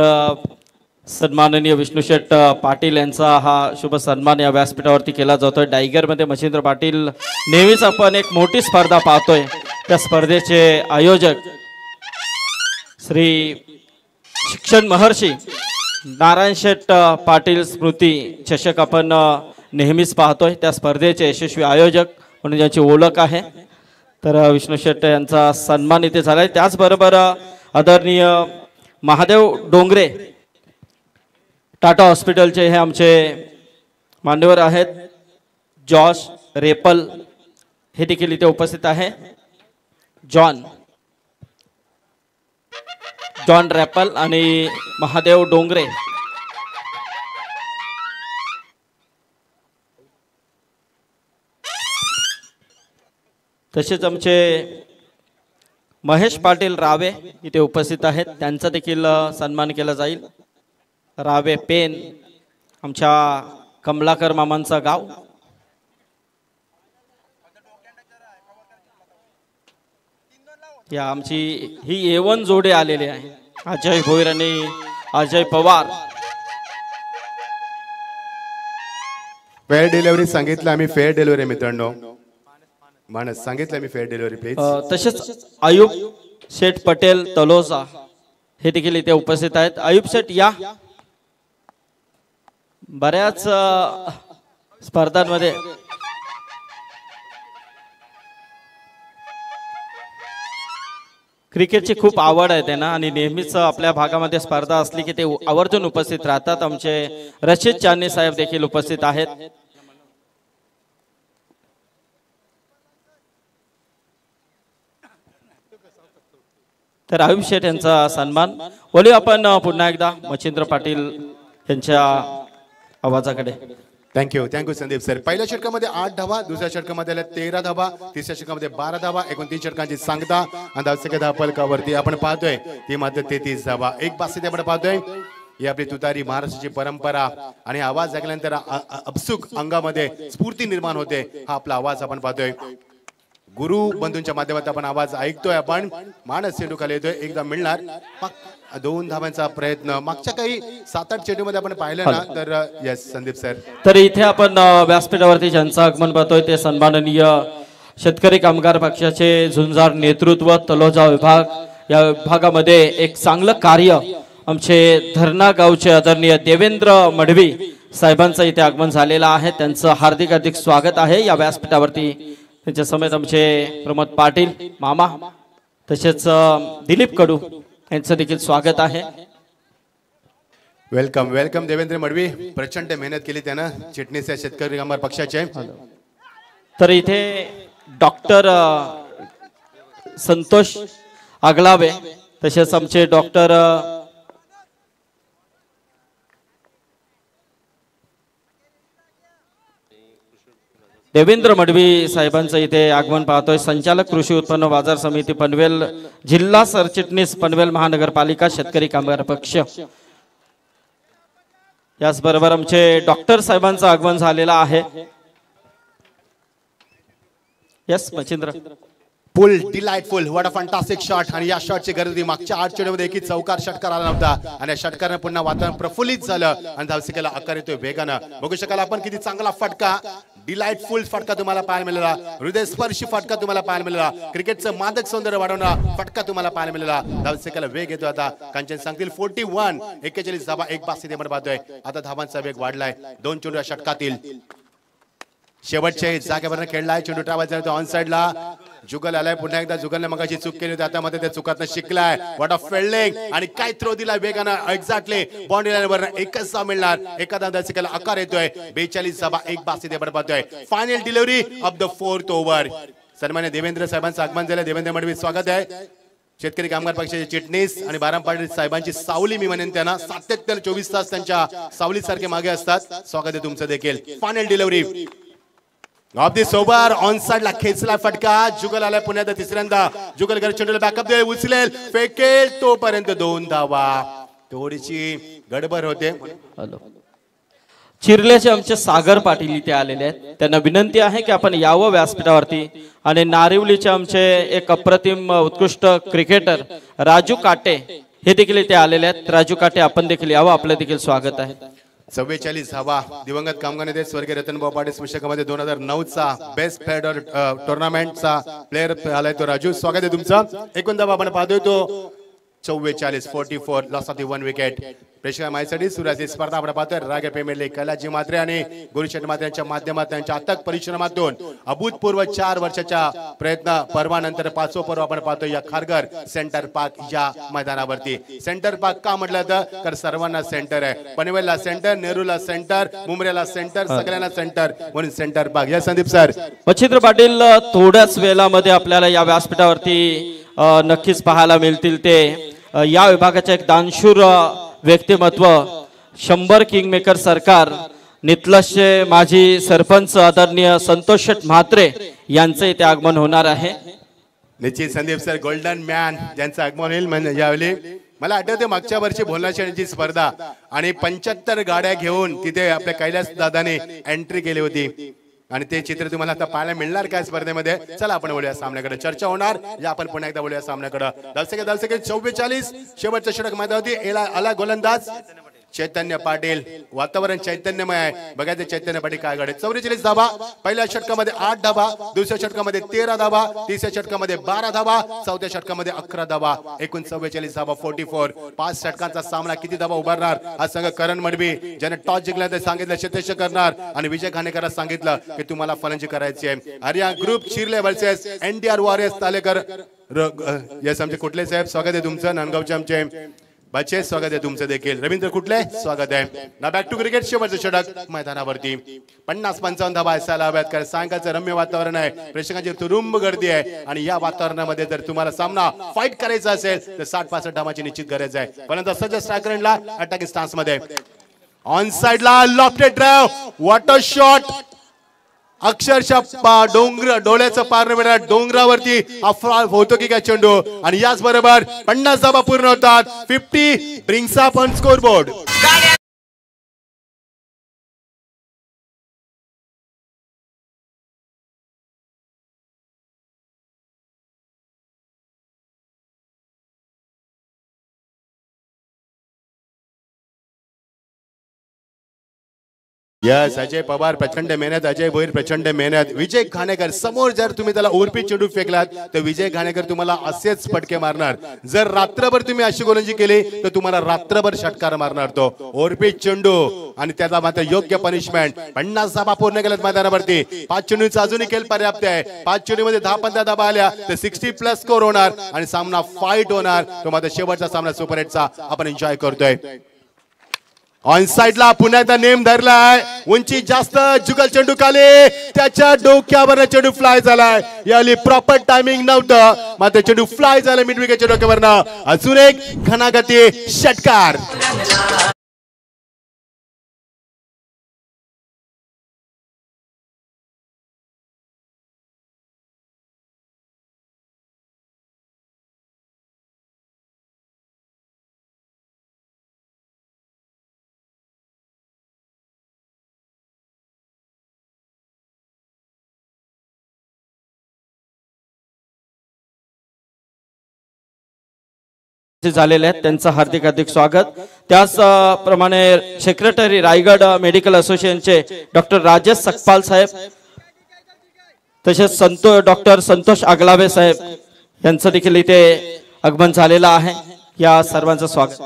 सन्माननीय विष्णुशेठ पाटील यांचा हा शुभ सन्मान या व्यासपीठावरती केला जातोय. डायगर मध्ये मच्छिंद्र पाटील नेहमीच आपण एक मोठी स्पर्धा पाहतोय, त्या स्पर्धेचे आयोजक श्री शिक्षण महर्षी नारायण शेठ पाटील स्मृती चषक आपण नेहमीच पाहतोय. त्या स्पर्धेचे यशस्वी आयोजक म्हणून ज्याची ओळख आहे, तर विष्णुशेठ यांचा सन्मान इथे झालाय. त्याचबरोबर आदरणीय महादेव डोंगरे टाटा हॉस्पिटलचे हे आमचे मान्यवर आहेत. जॉश रेपल हे देखील इथे उपस्थित आहे. जॉन रॅपल आणि महादेव डोंगरे. तसेच आमचे महेश पाटील रावे इथे उपस्थित आहेत, त्यांचा देखील सन्मान केला जाईल. रावे पेन आमच्या कमलाकर मामांचा गाव. या आमची ही A1 जोडे आलेले आहे, अजय भोईर आणि अजय पवार. फेअर डिलिव्हरी सांगितलं आम्ही, फेअर डिलिव्हरी मित्रांनो, मानस सांगितलं मी फेअर डिलिव्हरी प्लीज. तसेच आयुब शेठ पटेल तलोजा हे देखील इथे उपस्थित आहेत. आयुब शेठ या. बऱ्याच स्पर्धांमध्ये क्रिकेटची खूप आवड आहे त्यांना आणि नेहमीच आपल्या भागामध्ये स्पर्धा असली की ते आवर्जून उपस्थित राहतात. आमचे रशीद चांदणे साहेब देखील उपस्थित आहेत. तर आयुब शेठ यांचा सन्मान. बोलूया आपण पुन्हा एकदा मच्छिंद्र पाटील यांच्या आवाजाकडे. Thank you Sandeep sir. पहिल्या षटकामध्ये 8 धावा, दुसऱ्या षटकामध्ये 13 धावा, तिसऱ्या षटकामध्ये 12 धावा, एकूण 3 षटकांची सांगता. आणि धावसंख्या धावफलकावरती आपण पाहतोय ती मात्र 33 धावा. एक बास्ती आपण पाहतोय. ही आपली तुतारी महाराष्ट्राची परंपरा आणि आवाज ऐकल्यानंतर अपसुक अंगामध्ये स्फूर्ती निर्माण होते. हा आपला आवाज आपण पाहतोय. गुरु बंधूंच्या माध्यमातून आपण आवाज ऐकतोय. आपण मानस चेंडू खाली येतोय, एकदा मिळणार. 2 धावांचा प्रयत्न मागच्या काही 7-8 चेंडू मध्ये आपण पाहिलं ना, तर यस संदीप सर. तर इथे आपण व्यासपीठावरती ज्यांचं आगमन पाहतोय ते सन्माननीय शेतकरी कामगार पक्षाचे झुंजार नेतृत्व तलोजा विभाग. या विभागामध्ये एक चांगलं कार्य आमचे धरणा गावचे आदरणीय देवेंद्र मडवी साहेबांचं इथे आगमन झालेलं आहे. त्यांचं हार्दिक हार्दिक स्वागत आहे या व्यासपीठावरती. त्यांच्या समेत आमचे प्रमोद पाटील मामा, तसेच दिलीप कडू यांचं देखील स्वागत आहे. वेलकम देवेंद्र मडवी. प्रचंड मेहनत केली त्यानं, चिटणीस या शेतकरी कामगार पक्षाचे. तर इथे डॉक्टर संतोष आगलावे, तसेच आमचे डॉक्टर देवेंद्र मडवी साहेबांचं इथे आगमन पाहतोय। संचालक कृषी उत्पन्न बाजार समिती पनवेल, जिल्हा सरचिटणीस पनवेल महानगरपालिका शेतकरी कामगार पक्ष। याचबरोबर आमचे डॉक्टर साहेबांचं आगमन झालेलं आहे। Yes Machhindra full delightful, what a fantastic shot. आणि या शॉटची गरज होती मागच्या 8 चेंडूमध्ये एकही चौकार षटकार आला नव्हता आणि या षटकाराने पुन्हा वातावरण प्रफुल्लित झालं आणि धावसंख्येला आकार येतोय वेगानं। बघू शकाल आपण किती चांगला फटका, डिलाइटफुल फटका तुम्हाला पाहायला मिळाला, हृदयस्पर्शी फटका तुम्हाला पाहायला मिळाला, क्रिकेटचं मादक सौंदर्य वाढवणारा फटका तुम्हाला पाहायला मिळाला। धावसंख्येला वेग येतो आता। कांचन सांगतील 41, 41 धावा, 1 पास इथे आपण पाहतोय। आता धावांचा वेग वाढलाय 2 चेंडू या षटकातील। शेवटच्या जागेवर खेळलाय चेंडू ट्रॅव्हल ऑन साइडला जुगल आलाय। पुन्हा एकदा जुगलने मगाशी चूक केली होती, आता मध्ये त्या चुकातनं शिकलाय। व्हाट ऑफ फिल्डिंग आणि काय थ्रो दिला वेगानं, एक्झॅक्टली बाउंड्री लाईनवर एकच धाव मिळणार। एखादा धावसंख्येला आकार येतोय 42 धावा, 1 पास इथे आपण पाहतोय। Final delivery of the 4th over. सन्मान्य देवेंद्र साहेबांचं आगमन झालं। देवेंद्र मडवी स्वागत आहे। शेतकरी कामगार पक्षाचे चिटणीस आणि बाराम पाटील साहेबांची सावली मी म्हणेन त्यांना, सातत्याने 24 तास त्यांच्या सावलीसारखे मागे असतात। स्वागत आहे तुमचं देखील। Final delivery of this over, on side ला खेचला फटका, जुगल आलाय पुन्हा तिसऱ्यांदा। जुगल घर चेंडूला बॅकअप दे, उचलेल, फेकेल, तोपर्यंत 2 धावा। थोडीशी गडबड होते। हॅलो, चिरल्याचे आमचे सागर पाटील इथे आलेले आहेत। त्यांना विनंती आहे की आपण यावं व्यासपीठावरती। आणि नारिवलीचे आमचे एक अप्रतिम उत्कृष्ट क्रिकेटर राजू काटे हे देखील इथे आलेले आहेत। राजू काटे आपण देखील यावं, आपलं देखील स्वागत आहे। 44 धावा, दिवंगत कामगार नेते स्वर्गीय रतनभाऊ पाटील स्मशाकामध्ये 2009चा बेस्ट फेडर टुर्नामेंटचा प्लेअर आलाय तो राजू, स्वागत आहे तुमचं। एकूण धावा आपण पाहतोय तो 44, 44, लॉस ऑफ द 1 विकेट। प्रेक्षक माहितीसाठी सुरुवातीची स्पर्धा आपण पाहतोय रागे प्रीमियर लीग। कैलासजी म्हात्रे आणि गुरुशेठ म्हात्रे यांच्या माध्यमातून त्यांच्या अथक परिश्रमातून अभूतपूर्व 4 वर्षाच्या प्रयत्न पर्वानंतर 5वं पर्व आपण पाहतोय या खारघर सेंटर पार्क या मैदानावरती। सेंटर पार्क का म्हटलं तर सर्वांना सेंटर आहे। पनवेलला सेंटर, नेरूला सेंटर, मुंबईला सेंटर, सगळ्यांना सेंटर म्हणून सेंटर पार्क। या संदीप सर, मच्छिंद्र पाटील थोड्याच वेळामध्ये आपल्याला या व्यासपीठावरती नक्कीच पाहायला मिळतील। ते या विभागाचे एक दानशूर व्यक्तिमत्व, 100 किंगमेकर सरकार, नितलसचे माजी सरपंच आदरणीय संतोष शेठ म्हात्रे यांचे इथे आगमन होणार आहे। निश्चित संदीप सर गोल्डन मॅन ज्यांचं आगमन होईल म्हणजे यावेळी मला आठवते मागच्या वर्षी भोलना शेठची स्पर्धा आणि 75 गाड्या घेऊन तिथे आपल्या कैलास दादाने एंट्री केली होती आणि ते चित्र तुम्हाला आता पाहायला मिळणार काय स्पर्धेमध्ये। चला आपण बोलूया सामन्याकडे, चर्चा होणार या आपण पुन्हा एकदा बोलूया सामन्याकडे। दलसेके 44 शेवटचं षटक मैदानावरती आला गोलंदाज चैतन्य पाटील। वातावरण चैतन्यमय आहे, बघायचं चैतन्य पाटील काय घडे। 44 धावा, पहिल्या षटकामध्ये 8 धावा, दुसऱ्या षटकामध्ये 13 धावा, तिसऱ्या षटकामध्ये 12 धावा, चौथ्या षटकामध्ये 11 धावा, एकूण 44 धावा, 44। 5 षटकांचा सामना किती धावा उभारणार हा संघ करण मडवी ज्याने टॉस जिंकला ते सांगितलं क्षेत्ररक्षण करणार आणि विजय घाणेकरला सांगितलं की तुम्हाला फलंदाजी करायची आहे। Arya group Chirle versus NDR warriors Talekar. Yes आमचे कुठले साहेब स्वागत आहे तुमचं। नांदगावचे आमचे बच्चे स्वागत आहे तुमचं देखील। रवींद्र कुठले स्वागत आहे ना। बॅक टू क्रिकेट शेवटचं षटक मैदानावरती 50-55 धावा असायला हव्यात कारण सायंकाळचं रम्य वातावरण आहे, प्रेक्षकांची तुरुंब गर्दी आहे आणि या वातावरणामध्ये जर तुम्हाला सामना फाईट करायचा असेल तर 60-65 धावांची निश्चित गरज आहे। परंतु सज्ज स्ट्रायकरला अटॅकिंग स्टान्स मध्ये ऑन साइडला lofted drive, what a shot, अक्षरशः डोळ्याचं पार न मिळणार डोंगरावरती होतो की काय चेंडू आणि याच बरोबर 50 धावा पूर्ण होतात। 50 brings up on scoreboard. Yes Ajay Pawar प्रचंड मेहनत, अजय भोईर प्रचंड मेहनत, विजय घाणेकर समोर जर तुम्ही त्याला ओरपी चेंडू फेकलात तर विजय घाणेकर तुम्हाला असेच फटके मारणार। जर रात्रभर तुम्ही अशी गोलंदाजी केली तर तुम्हाला रात्रभर षटकार मारणार तो ओरपी चेंडू आणि त्याला मात्र योग्य पनिशमेंट। 50 धावा पूर्ण केल्यात मैदानावरती। 5 चेंडूचा अजूनही खेळ पर्याप्त आहे। 5 चेंडूमध्ये 10-15 धावा आल्या तर 60+ स्कोर होणार आणि सामना फाईट होणार। तो मात्र शेवटचा सामना सुपर हिटचा आपण एन्जॉय करतोय। ऑन साइडला पुन्हा एकदा नेम धरलाय, उंची जास्त, जुगल चेंडू खाली, त्याच्या डोक्यावर चेंडू फ्लाय झालाय। याली प्रॉपर टायमिंग नव्हतं मात्र चेंडू फ्लाय झाला मिड विकेटच्या डोक्यावरनं। अजून एक घणागती षटकार। झालेले आहेत त्यांचं हार्दिक हार्दिक स्वागत। त्याच प्रमाणे सेक्रेटरी रायगड मेडिकल असोसिएशनचे डॉक्टर राजेश सकपाल साहेब, तसेच डॉक्टर संतोष आगलावे साहेब यांचं देखील इथे आगमन झालेलं आहे। या सर्वांचं स्वागत।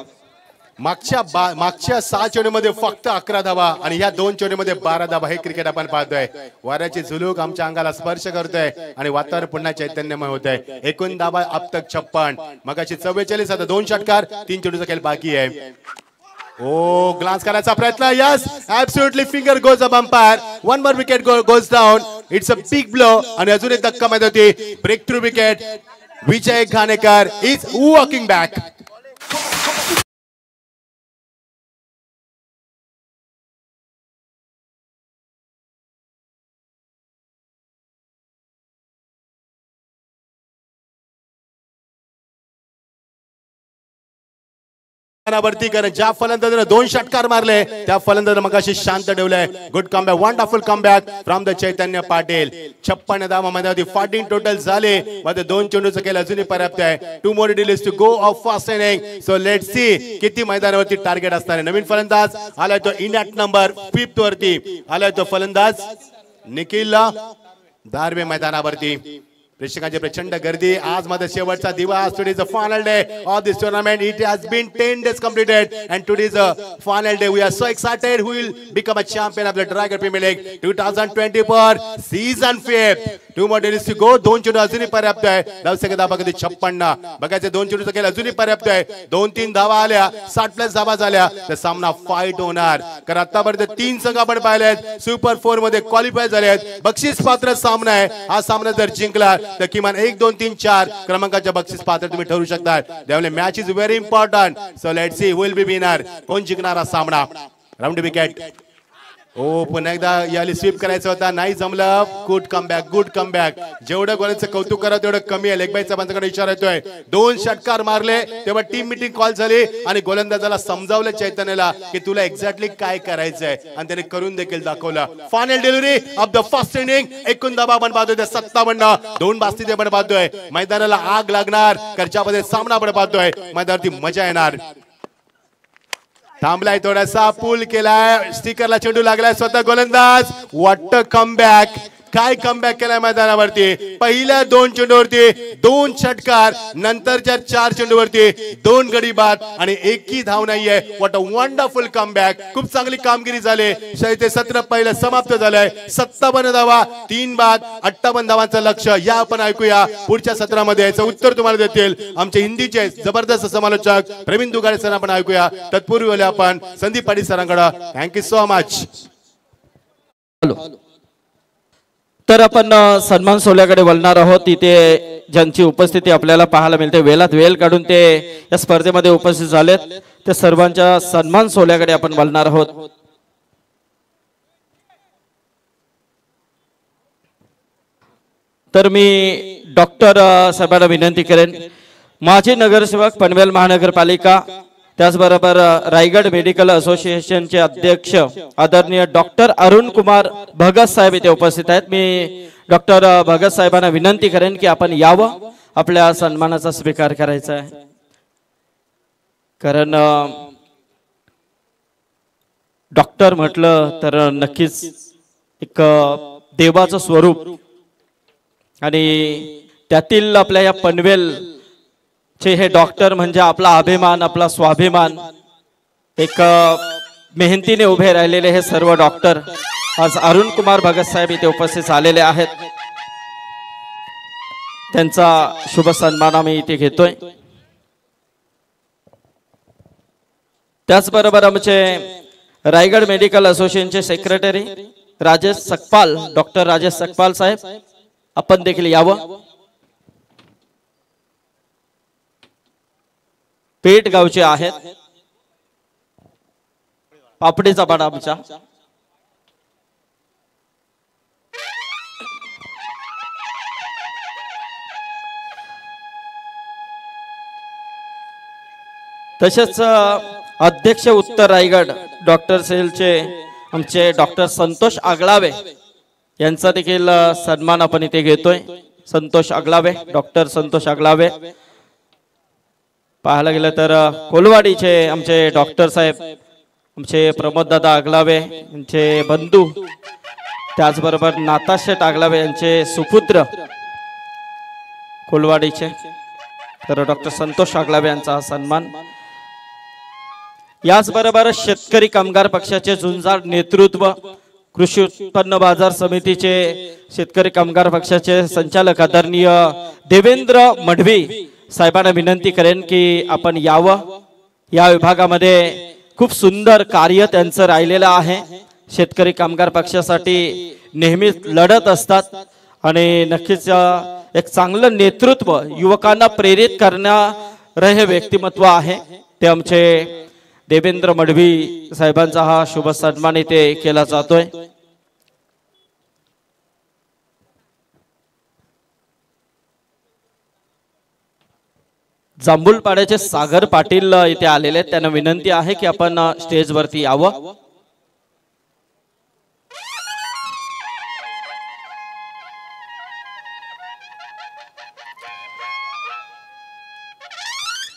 मागच्या 6 चेंडूमध्ये फक्त 11 धावा आणि ह्या 2 चेंडूमध्ये 12 धावा हे क्रिकेट आपण पाहतोय। वाऱ्याची झुळूक आमच्या अंगाला स्पर्श करतोय आणि वातावरण पुन्हा चैतन्यमय होतंय। एकूण धावा अब तक 56, मगाशी 44, आता 2 षटकार 3 चेंडूचा खेळ बाकी आहे। ओ ग्लान्स करायचा प्रयत्न, yes absolutely finger goes a umpire, one more wicket goes down, it's a big blow आणि अजून एक धक्का मध्ये होती break through wicket. Vijay Ghanekar is walking back. वरती कारण ज्या फलंदाजाने 2 षटकार मारले त्या फलंदाजाने मगाशी शांत ठेवलंय। Good comeback, wonderful comeback from the Chaitanya Patil. 56 धावांमध्ये 14 टोटल झाले, मध्ये 2 चेंडूचा खेळ अजूनही पर्याप्त आहे। 2 more deliveries to go of first inning, so let's see किती मैदानावरती टार्गेट असणार आहे। नवीन फलंदाज आलाय तो इनॅक्ट नंबर 5 वरती आलाय तो फलंदाज निखिल दारवे मैदानावरती। प्रेक्षकांची प्रचंड गर्दी, आज मध्ये शेवटचा दिवस। Today is the final day of this tournament, it has been 10 days completed and today is the final day. We are so excited who will become a champion of the Dragon Premier League 2024 season 5. 2 more days to go, 2 चेंडू अजूनही पर्याप्त आहे। धावसंख्या धावा कधी 56, बघायचे 2 चेंडूचा खेळ अजूनही पर्याप्त आहे। 2-3 धावा आल्या, 60+ धावा झाल्या तर सामना फाईट होणार। कारण आतापर्यंत 3 संघ आपण पाहिलेत सुपर 4 मध्ये क्वालिफाय झाले आहेत। बक्षीस पात्र सामना आहे, हा सामना जर जिंकला तर किमान 1 2 3 4 क्रमांकाच्या बक्षीस पात्र तुम्ही ठरू शकता। त्यामुळे match is very important, so let's see who will be winner, कोण जिंकणार हा सामना। राऊंड विकेट, ओ पुन्हा एकदा याली स्वीप करायचं होता, नाही जमलं। Good comeback. जेवढं गोलांचं कौतुक करा तेवढं कमी आहे। लेगबाईचा पंचाकडे इशारा येतोय। 2 षटकार मारले तेव्हा टीम मीटिंग कॉल झाली आणि गोलंदाजाला समजावलं चैतन्यला की तुला एक्झॅक्टली काय करायचंय आणि त्याने करून देखील दाखवलं। Final delivery of the first inning. एकूण धावा आपण पाहतोय 57, 2 बास्ती आपण पाहतोय। मैदानाला आग लागणार, करच्यामध्ये सामना आपण पाहतोय, मैदानावरती मजा येणार। थांबलाय, थोडासा पूल केलाय, स्टिकरला चेंडू लागलाय, स्वतः गोलंदाज। व्हॉट अ कमबॅक, काय कमबॅक केलाय मैदानावरती। पहिल्या 2 चेंडूवरती 2 षटकार, नंतरच्या 4 चेंडूवरती 2 गडी बाद आणि एकही धाव नाहीये। व्हॉट अ वंडरफुल कमबॅक, खूप चांगली कामगिरी झाली। ते सत्र पहिलं समाप्त झालंय। 57 धावा, 3 बाद, 58 धावांचं लक्ष्य। या आपण ऐकूया पुढच्या सत्रामध्ये याचं उत्तर तुम्हाला देतील आमचे हिंदीचे जबरदस्त समालोचक प्रवीण दुगाडे सर। आपण ऐकूया तत्पूर्वी आपण संदीप पाटील सरांकडे। Thank you so much. तर आपण सन्मान सोहळ्याकडे वळणार आहोत। इथे ज्यांची उपस्थिती आपल्याला पाहायला मिळते, वेळात वेळ काढून ते या स्पर्धेमध्ये उपस्थित झालेत, त्या सर्वांच्या सन्मान सोहळ्याकडे आपण वळणार आहोत। तर मी डॉक्टर साहेबांना विनंती करेन, माजी नगरसेवक पनवेल महानगरपालिका, त्याचबरोबर रायगड मेडिकल असोसिएशनचे अध्यक्ष आदरणीय डॉक्टर अरुण कुमार भगत साहेब इथे उपस्थित आहेत। मी डॉक्टर भगत साहेबांना विनंती करेन की आपण यावं, आपल्या सन्मानाचा स्वीकार करायचा आहे। कारण डॉक्टर म्हटलं तर नक्कीच एक देवाचं स्वरूप आणि त्यातील आपल्या या पनवेल हे डॉक्टर म्हणजे आपला अभिमान, आपला स्वाभिमान। एक मेहनतीने उभे राहिलेले हे सर्व डॉक्टर आज अरुण कुमार भगत साहेब इथे उपस्थित झालेले आहेत, त्यांचा शुभ सन्मान आम्ही इथे घेतोय। त्याचबरोबर आमचे रायगड मेडिकल असोसिएशनचे सेक्रेटरी राजेश सकपाल, डॉक्टर राजेश सकपाल साहेब, आपण देखील यावं। पेट गावचे आहेत, पापडीचा पाडा आमच्या। तसेच अध्यक्ष उत्तर रायगड डॉक्टर सेलचे आमचे डॉक्टर संतोष आगलावे यांचा देखील सन्मान आपण इथे घेतोय। संतोष आगलावे, डॉक्टर संतोष आगलावे, पाहायला गेलं तर कोलवाडीचे आमचे डॉक्टर साहेब, आमचे प्रमोद दादा आगलावे यांचे बंधू, त्याचबरोबर नाताशेठ आगलावे यांचे सुपुत्र कोलवाडीचे, तर डॉक्टर संतोष आगलावे यांचा हा सन्मान. याचबरोबर शेतकरी कामगार पक्षाचे झुंजार नेतृत्व, कृषी उत्पन्न बाजार समितीचे शेतकरी कामगार पक्षाचे संचालक आदरणीय देवेंद्र मढवी साहेबांना विनंती करेन की आपण यावं. या विभागामध्ये खूप सुंदर कार्य त्यांचं राहिलेलं आहे. शेतकरी कामगार पक्षासाठी नेहमीच लढत असतात आणि नक्कीच एक चांगलं नेतृत्व, युवकांना प्रेरित करणारं हे व्यक्तिमत्व आहे. ते आमचे देवेंद्र मढवी साहेबांचा हा शुभ सन्मान इथे केला जातोय. जांभूलपाड्याचे सागर पाटील इथे आलेले आहेत. त्यांना विनंती आहे की आपण स्टेजवरती यावं.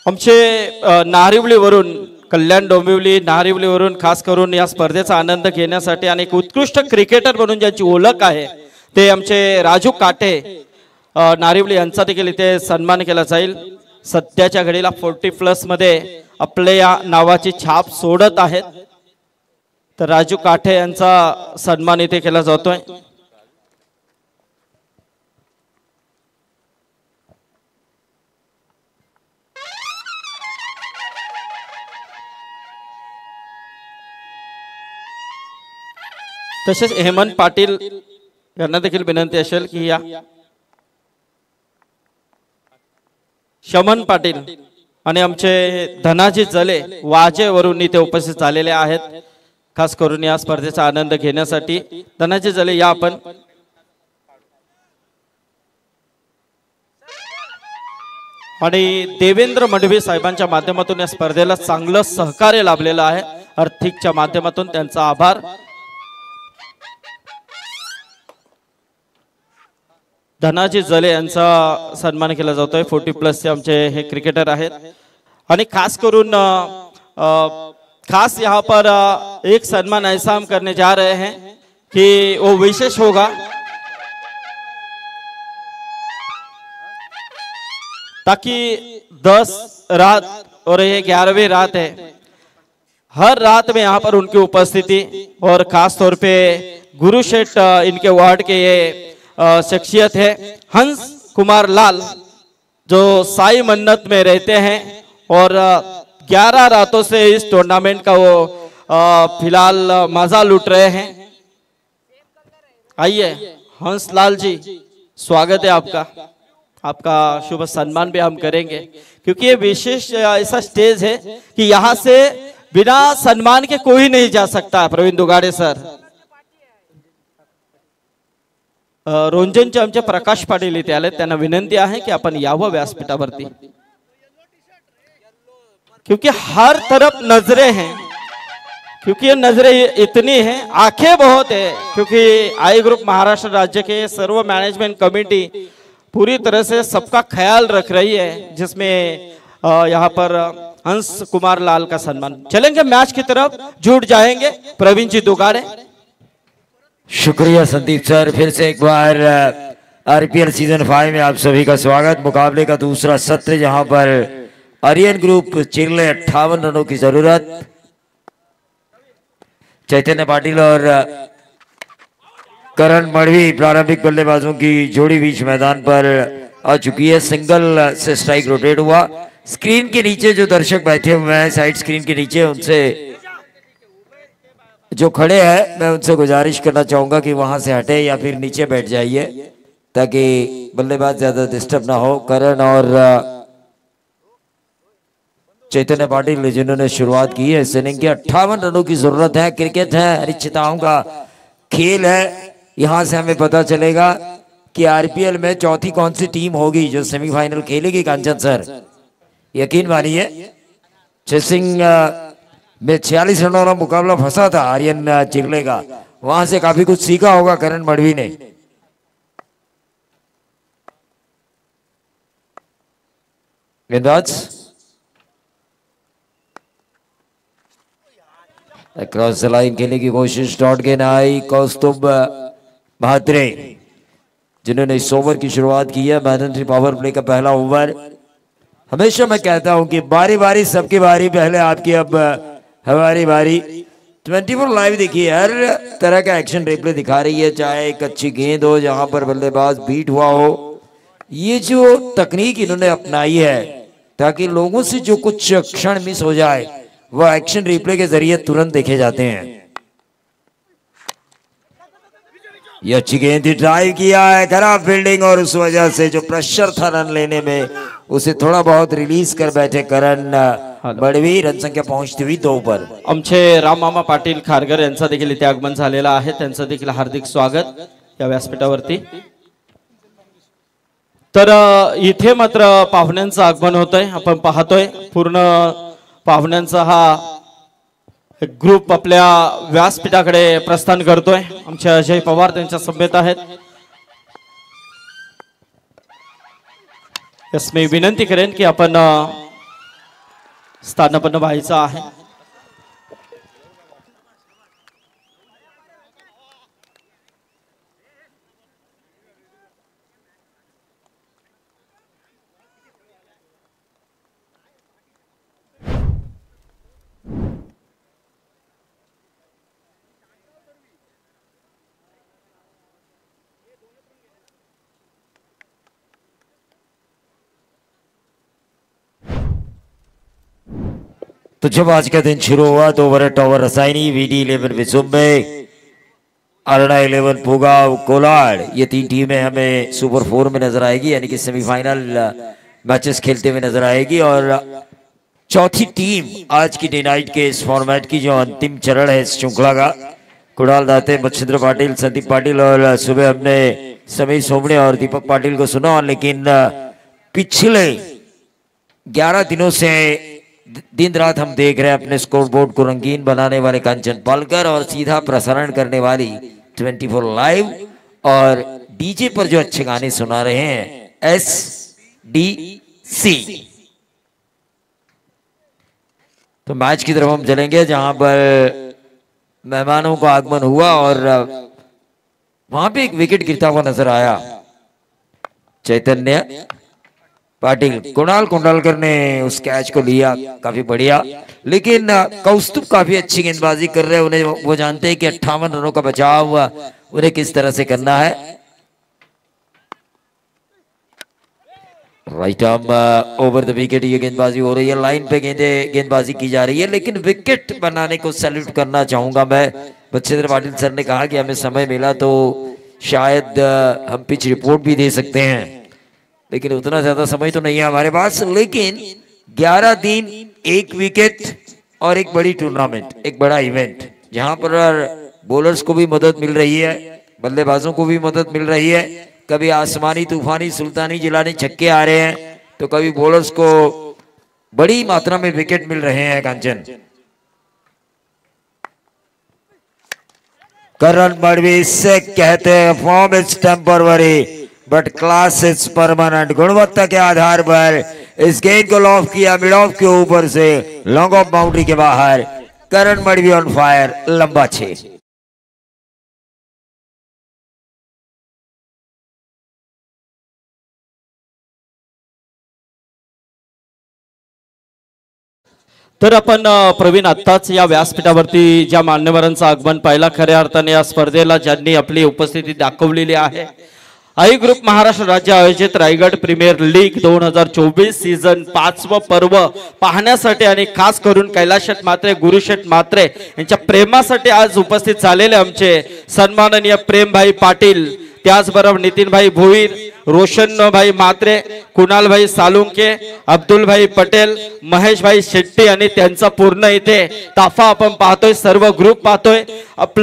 आमचे नारिवलीवरून, कल्याण डोंबिवली नारिवलीवरून खास करून या स्पर्धेचा आनंद घेण्यासाठी आणि एक उत्कृष्ट क्रिकेटर म्हणून ज्यांची ओळख आहे ते आमचे राजू काटे नारिवली यांचा देखील इथे सन्मान केला जाईल. सध्याच्या घडीला 40+ मध्ये आपल्या या नावाची छाप सोडत आहेत. तर राजू काठे यांचा सन्मान इथे केला जातोय. तसेच हेमंत पाटील यांना देखील विनंती असेल की या. शमन पाटील आणि आमचे धनाजी जले वाजेवरून इथे उपस्थित झालेले आहेत खास करून या स्पर्धेचा आनंद घेण्यासाठी. धनाजी जले या आपण. आणि देवेंद्र मढवी साहेबांच्या माध्यमातून या स्पर्धेला चांगलं सहकार्य लाभलेलं आहे. आर्थिकच्या माध्यमातून त्यांचा आभार. धनाजी जले यांचा सन्मान केला जातोय. 40+ चे आमचे हे क्रिकेटर आहेत. आणि खास करून खास यहाँ पर एक सम्मान ऐसा हम करने जा रहे हैं कि वो विशेष होगा. ताकि 10 रात और ये 11वीं रात है, हर रात में यहाँ पर उनकी उपस्थिति और खास तौर पे गुरु शेठ इनके वार्ड के ये शख्सियत है हंस कुमार लाल, जो साई मन्नत में रहते हैं और 11 रातों से इस टूर्नामेंट का वो फिलहाल मजा लूट रहे हैं. आइए हंस लाल जी, स्वागत है आपका. आपका शुभ सम्मान भी हम करेंगे क्योंकि ये विशेष ऐसा स्टेज है कि यहाँ से बिना सम्मान के कोई नहीं जा सकता. प्रवीण दुगाडे सर, रोंजनचे आमचे प्रकाश पाटील इथे आले. त्यांना विनंती आहे की आपण यावं व्यासपीठावरती क्योंकि हर तरफ नजरें हैं, क्योंकि ये नजरें इतनी हैं, आंखें बहुत है. क्योंकि आई ग्रुप महाराष्ट्र राज्य के सर्व मैनेजमेंट कमेटी पूरी तरह से सबका ख्याल रख रही है, जिसमें यहाँ पर हंस कुमार लाल का सम्मान. चलेंगे मैच की तरफ, जुट जाएंगे प्रवीण जी दुगाड़े. शुक्रिया संदीप सर. फिर से एक बार आरपीएल सीजन 5 में आप सभी का स्वागत. मुकाबले का दूसरा सत्र जहां पर आर्यन ग्रुप चिरले 58 रनों की जरूरत. चैतन्य पाटिल और करण मढ़वी प्रारंभिक बल्लेबाजों की जोड़ी बीच मैदान पर आ चुकी है. सिंगल से स्ट्राइक रोटेट हुआ. स्क्रीन के नीचे जो दर्शक बैठे हुए हैं साइड स्क्रीन के नीचे, उनसे जो खड़े हैं मैं उनसे गुजारिश करना चाहूंगा कि वहां से हटे या फिर नीचे बैठ जाइए ताकि बल्लेबाज ज्यादा डिस्टर्ब ना हो. करण और चैतन्य पाटिल जिन्होंने शुरुआत की है इस इनिंग की. 58 रनों की जरूरत है. क्रिकेट है, अनिश्चितताओं का खेल है. यहां से हमें पता चलेगा कि आरपीएल में चौथी कौन सी टीम होगी जो सेमीफाइनल खेलेगी. कांचन सर, यकीन मानिए चेसिंग में 46 रनों का मुकाबला फंसा था आर्यन चिरले का, वहां से काफी कुछ सीखा होगा करण मढ़वी ने. गेंदबाज क्रॉस लाइन खेलने की कोशिश, डॉट गेंद आई कौस्तुभ महात्रे जिन्होंने इस ओवर की शुरुआत की है। मैंडेटरी पावर प्ले का पहला ओवर। हमेशा मैं कहता हूं कि बारी बारी सबकी बारी, पहले आपकी अब हमारी बारी। 24 लाइव देखिए, हर तरह का एक्शन रिप्ले दिखा रही है, चाहे एक अच्छी गेंद हो जहां पर बल्लेबाज बीट हुआ हो। ये जो तकनीक इन्होंने अपनाई है ताकि लोगों से जो कुछ क्षण मिस हो जाए वह एक्शन रिप्ले के जरिए तुरंत देखे जाते हैं। ये अच्छी गेंद थी, ड्राइव किया है, खराब फील्डिंग और उस वजह से जो प्रेशर था रन लेने में उसे थोड़ा बहुत रिलीज कर बैठे करण बडवी। रन संख्या पहुंचती हुई 2 पर। आमचे राममामा पाटील खारगर यांचा देखील इथे आगमन झालेला आहे, त्यांचं देखील हार्दिक स्वागत या व्यासपीठावरती। तर इथे मात्र पाहुण्यांचं आगमन होतंय, आपण पाहतोय पूर्ण पाहुण्यांचा हा ग्रुप आपल्या व्यासपीठाकडे प्रस्थान करतोय। आमचे अजय पवार त्यांच्या सभेत आहेत। यस, मी विनंती करेन की आपण स्थानापन्न व्हायचं आहे। तो जब आज का दिन शुरू हुआ तो ओवर टॉवर रसायनी, VD 11 विसुम्बे, अरना 11 पुगाव, कोलाड, ये 3 टीमें हमें सुपर 4 में नजर आएगी, यानी कि सेमीफाइनल मैचेस खेलते हुए नजर आएगी। और चौथी टीम आज की डे नाइट के इस फॉर्मेट की जो अंतिम चरण है इस श्रृंखला का, कुणाल दाते, मच्छिंद्र पाटिल, संदीप पाटिल और सुबह हमने समीर सोमणे और दीपक पाटिल को सुना। लेकिन पिछले 11 दिनों से दिन रात हम देख रहे हैं अपने स्कोरबोर्ड को रंगीन बनाने वाले कंचन पालकर और सीधा प्रसारण करने वाली 24 लाइव और डीजे पर जो अच्छे गाने सुना रहे हैं SDC। तो मैच की तरफ हम चलेंगे जहां पर मेहमानों का आगमन हुआ और वहां पे एक विकेट गिरता हुआ नजर आया। चैतन्य पाटिल, कुणाल कुंडलकर ने उस कैच को लिया, काफी बढ़िया। लेकिन कौस्तुभ काफी अच्छी गेंदबाजी कर रहे हैं, उन्हें वो जानते हैं कि 58 रनों का बचाव उन्हें किस तरह से करना है। Right arm over the wicket ये गेंदबाजी हो रही है, लाइन पे गेंदबाजी की जा रही है। लेकिन विकेट बनाने को सैल्यूट करना चाहूंगा मैं। मच्छिंद्र पाटिल सर ने कहा कि हमें समय मिला तो शायद हम पिच रिपोर्ट भी दे सकते हैं, लेकिन उतना ज्यादा समय तो नहीं है हमारे पास। लेकिन 11 दिन, 1 विकेट और एक बड़ी टूर्नामेंट, एक बड़ा इवेंट जहां पर बॉलर्स को भी मदद मिल रही है, बल्लेबाजों को भी मदद मिल रही है। कभी आसमानी तूफानी सुल्तानी जिलानी छक्के आ रहे हैं तो कभी बॉलर्स को बड़ी मात्रा में विकेट मिल रहे हैं। कांचन करण बड़वी से कहते हैं form is temporary but class is permanent. गुणवत्ता के आधार पर इस गेंद को लॉफ किया मिड ऑफ के ऊपर से लॉन्ग ऑफ बाउंड्री के बाहर। करण मडवी ऑन फायर, लंबा 6। तर आपण प्रवीण आत्ताच या व्यासपीठावरती ज्या मान्यवरांचं आगमन पाहिला, खऱ्या अर्थाने या स्पर्धेला ज्यांनी आपली उपस्थिती दाखवलेली आहे, आई ग्रुप महाराष्ट्र राज्य आयोजित रायगड प्रीमियर लीग 2024 सीझन 5व पर्व पाहण्यासाठी आणि खास करून कैलाशेठ मात्रे, गुरुशेठ मात्रे यांच्या प्रेमासाठी आज उपस्थित झालेले आमचे सन्माननीय प्रेमभाई पाटील, त्याचबरोबर नितीनभाई भोईर, रोशनभाई मात्रे, कुणालभाई सालुंके, अब्दुलभाई पटेल, महेशभाई शेट्टी आणि त्यांचा पूर्ण इथे ताफा आपण पाहतोय, सर्व ग्रुप पाहतोय।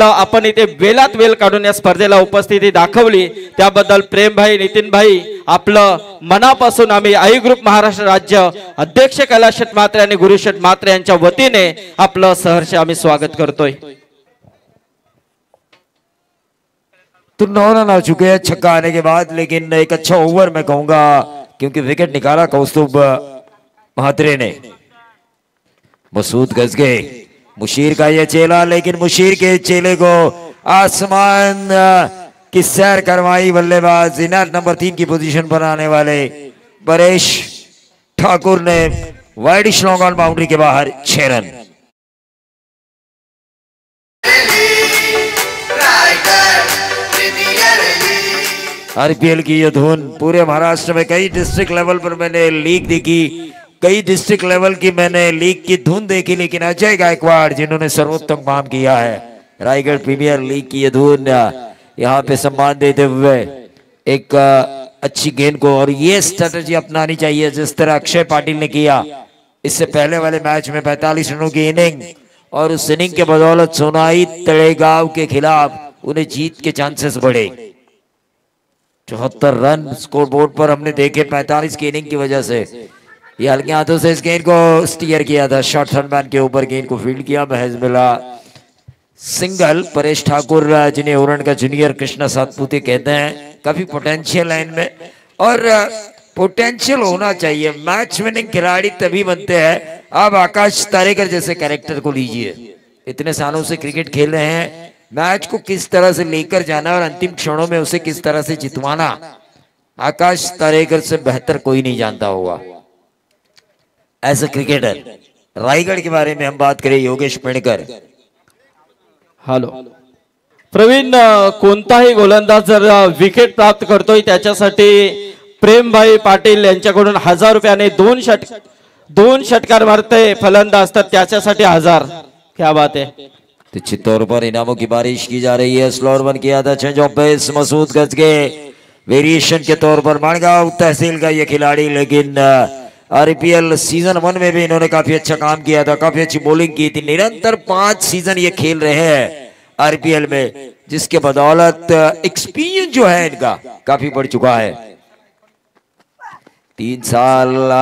आपण इथे वेलात वेल काढून या स्पर्धेला उपस्थिती दाखवली त्याबद्दल प्रेमभाई, नितीनभाई आपलं मनापासून आम्ही आई ग्रुप महाराष्ट्र राज्य अध्यक्ष कैलाशेठ मात्रे आणि गुरुशेठ मात्रे यांच्या वतीने आपलं सहर्ष आम्ही स्वागत करतोय। तो 9 रन आ चुके हैं छक्का आने के बाद, लेकिन एक अच्छा ओवर मैं कहूंगा क्योंकि विकेट निकाला कौस्तुभ महात्रे ने। मसूद गजगे मुशीर का ये चेला, लेकिन मुशीर के चेले को आसमान की सैर करवाई बल्लेबाज इनायत नंबर 3 की पोजीशन पर आने वाले परेश ठाकुर ने वाइड लॉन्ग ऑन बाउंड्री के बाहर 6 रन। आरपीएल की ये धुन पूरे महाराष्ट्र में कई डिस्ट्रिक्ट लेवल पर मैंने लीग देखी, कई डिस्ट्रिक्ट लेवल की मैंने लीग की धुन देखी, लेकिन अजय गायकवाड़ जिन्होंने सर्वोत्तम काम किया है, रायगढ़ प्रीमियर लीग की ये धुन यहाँ पे सम्मान देते हुए एक अच्छी गेंद को, और ये स्ट्रेटजी अपनानी चाहिए जिस तरह अक्षय पाटिल ने किया इससे पहले वाले मैच में 45 रनों की इनिंग, और उस इनिंग के बदौलत सोनाई तलेगांव के खिलाफ उन्हें जीत के चांसेस बढ़े। 74 रन स्कोर बोर्ड पर हमने देखे 45 की इनिंग की वजह से। ये हल्के हाथों से इस गेंद को स्टीयर किया था, शॉर्ट थर्ड मैन के ऊपर गेंद को फील्ड किया, महज मिला सिंगल। परेश ठाकुर जिन्हें उरण का जूनियर कृष्णा सातपुते कहते हैं, काफी पोटेंशियल है इनमें, और पोटेंशियल होना चाहिए। मैच विनिंग खिलाड़ी तभी बनते हैं। आप आकाश तारेकर जैसे कैरेक्टर को लीजिए, इतने सालों से क्रिकेट खेल रहे हैं, मैच को किस तरह से लेकर जाना और अंतिम क्षणों में उसे किस तरह से जितवाना, आकाश तारेकर से बेहतर कोई नहीं जानता होगा एज ए क्रिकेटर। रायगढ़ के बारे में हम बात करें, योगेश पेणकर। हॅलो प्रवीण, कोणताही गोलंदाज जर विकेट प्राप्त करतोय त्याच्यासाठी प्रेमभाई पाटील यांच्याकडून 1000 रुपयाने दोन षटकार मारते फलंदाज, तर त्याच्यासाठी 1000। क्या बात है। निश्चित तौर पर इनामों की बारिश की जा रही है। स्लोअर वन किया था चेंज ऑफ पेस मसूद गज के वेरिएशन के तौर पर माणगांव तहसील का ये खिलाड़ी, लेकिन आरपीएल सीजन 1 में भी इन्होंने काफी अच्छा काम किया था, काफी अच्छी बॉलिंग की थी। निरंतर 5 सीजन ये खेल रहे हैं आरपीएल में, जिसके बदौलत एक्सपीरियंस जो है इनका काफी बढ़ चुका है। 3 साल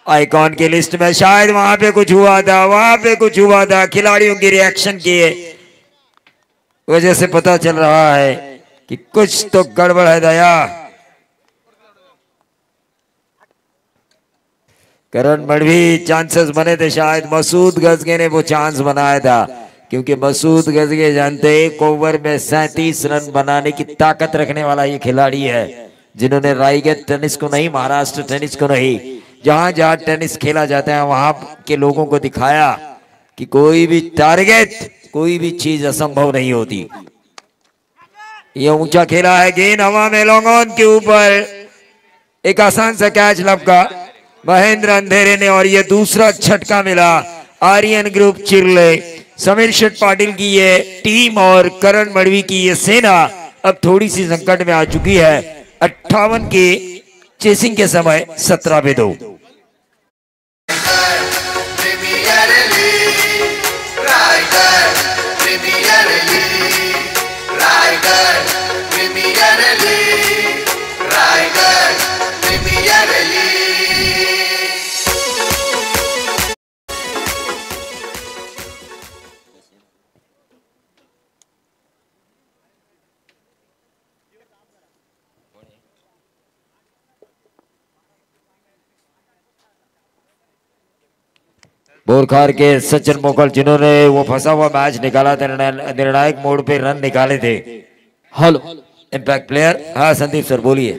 आइकॉन की लिस्ट में, शायद वहां पे कुछ हुआ था, वहां पे कुछ हुआ था। खिलाड़ियों की रिएक्शन की वजह से पता चल रहा है कि कुछ तो गड़बड़ है दया। करण मड़वी चांसेस बने थे, शायद मसूद गजगे ने वो चांस बनाया था, क्योंकि मसूद गजगे जानते 1 ओवर में 37 रन बनाने की ताकत रखने वाला ये खिलाड़ी है, जिन्होंने रायगढ़ टेनिस को नहीं, महाराष्ट्र टेनिस को नहीं, जहां जहां टेनिस खेला जाता है वहां के लोगों को दिखाया कि कोई भी टारगेट, कोई भी चीज असंभव नहीं होती। ये ऊंचा खेला है, गेंद हवा में लॉन्ग ऑन के ऊपर, एक आसान सा कैच लपका महेंद्र अंधेरे ने, और ये दूसरा झटका मिला आर्यन ग्रुप चिरले। समीर शेठ पाटिल की ये टीम और करण मड़वी की ये सेना अब थोड़ी सी संकट में आ चुकी है। 58 की चेसिंग के समय 17 पे 2। बोरखार के सचिन मोकल, जिन्होंने वो फंसा हुआ मैच निकाला था, निर्णायक मोड़ पे रन निकाले थे। हॅलो इम्पैक्ट प्लेयर, हाँ संदीप सर बोलिए।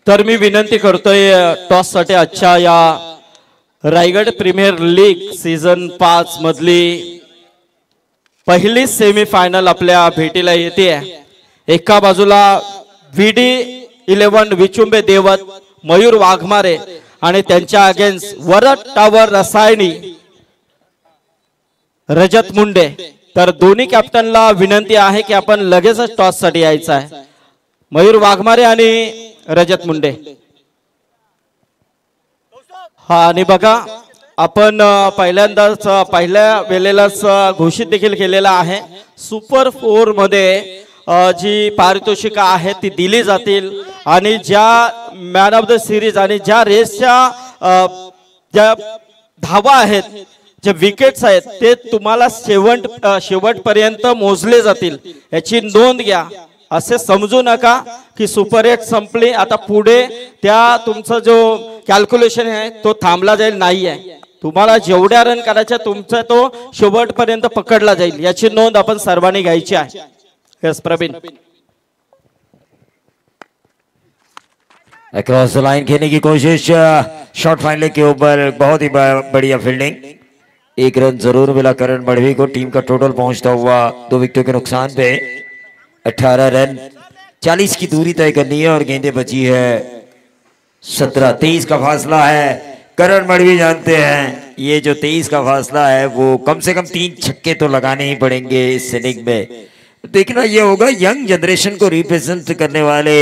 तर मी विनंती करतोय टॉस साठी आजच्या या रायगड प्रीमियर लीग सीझन 5 मधली पहिली सेमीफायनल आपल्या भेटीला येते। एका बाजूला VD11 विचुंबे देवत, मयूर वाघमारे आणि त्यांच्या अगेन्स्ट वरद टावर रसायनी रजत मुंडे। तर दोन्ही कॅप्टनला विनंती आहे की आपण लगेचच टॉस साठी यायचं आहे, मयूर वाघमारे आणि रजत मुंडे। हा, आणि बघा आपण पहिल्यांदाच पहिल्या वेळेलाच घोषित देखील केलेला आहे, सुपर 4 मध्ये जी पारितोषिक आहे ती दिली जातील, आणि ज्या मॅन ऑफ द सिरीज आणि ज्या रेसच्या ज्या धावा आहेत, जे विकेट्स आहेत, ते तुम्हाला शेवटपर्यंत मोजले जातील, याची नोंद घ्या। असे समजू नका की सुपर 8 संपली, आता पुढे त्या तुमचा जो कॅल्क्युलेशन आहे तो थांबला जाईल, नाही आहे। तुम्हाला जेवढ्या रन करायच्या तुमचा तो शेवटपर्यंत पकडला जाईल याची नोंद आपण सर्वांनी घ्यायची आहे. Yes Praveen. Across the line खेलने की कोशिश, शॉट फाइनल के ऊपर बहुत ही बढ़िया फील्डिंग. एक रन जरूर मिला करण मड़वी को. टीम का टोटल पहुंचता हुआ 2 विकेटों के नुकसान पे 18 रन. 40 की दूरी तय करनी है और गेंदें बची है 17. 23 का फासला है. करण मड़वी जानते हैं ये जो 23 का फासला है वो कम से कम 3 छक्के तो लगाने ही पड़ेंगे इस इनिंग में. देखना ये होगा यंग जनरेशन को रिप्रेजेंट करने वाले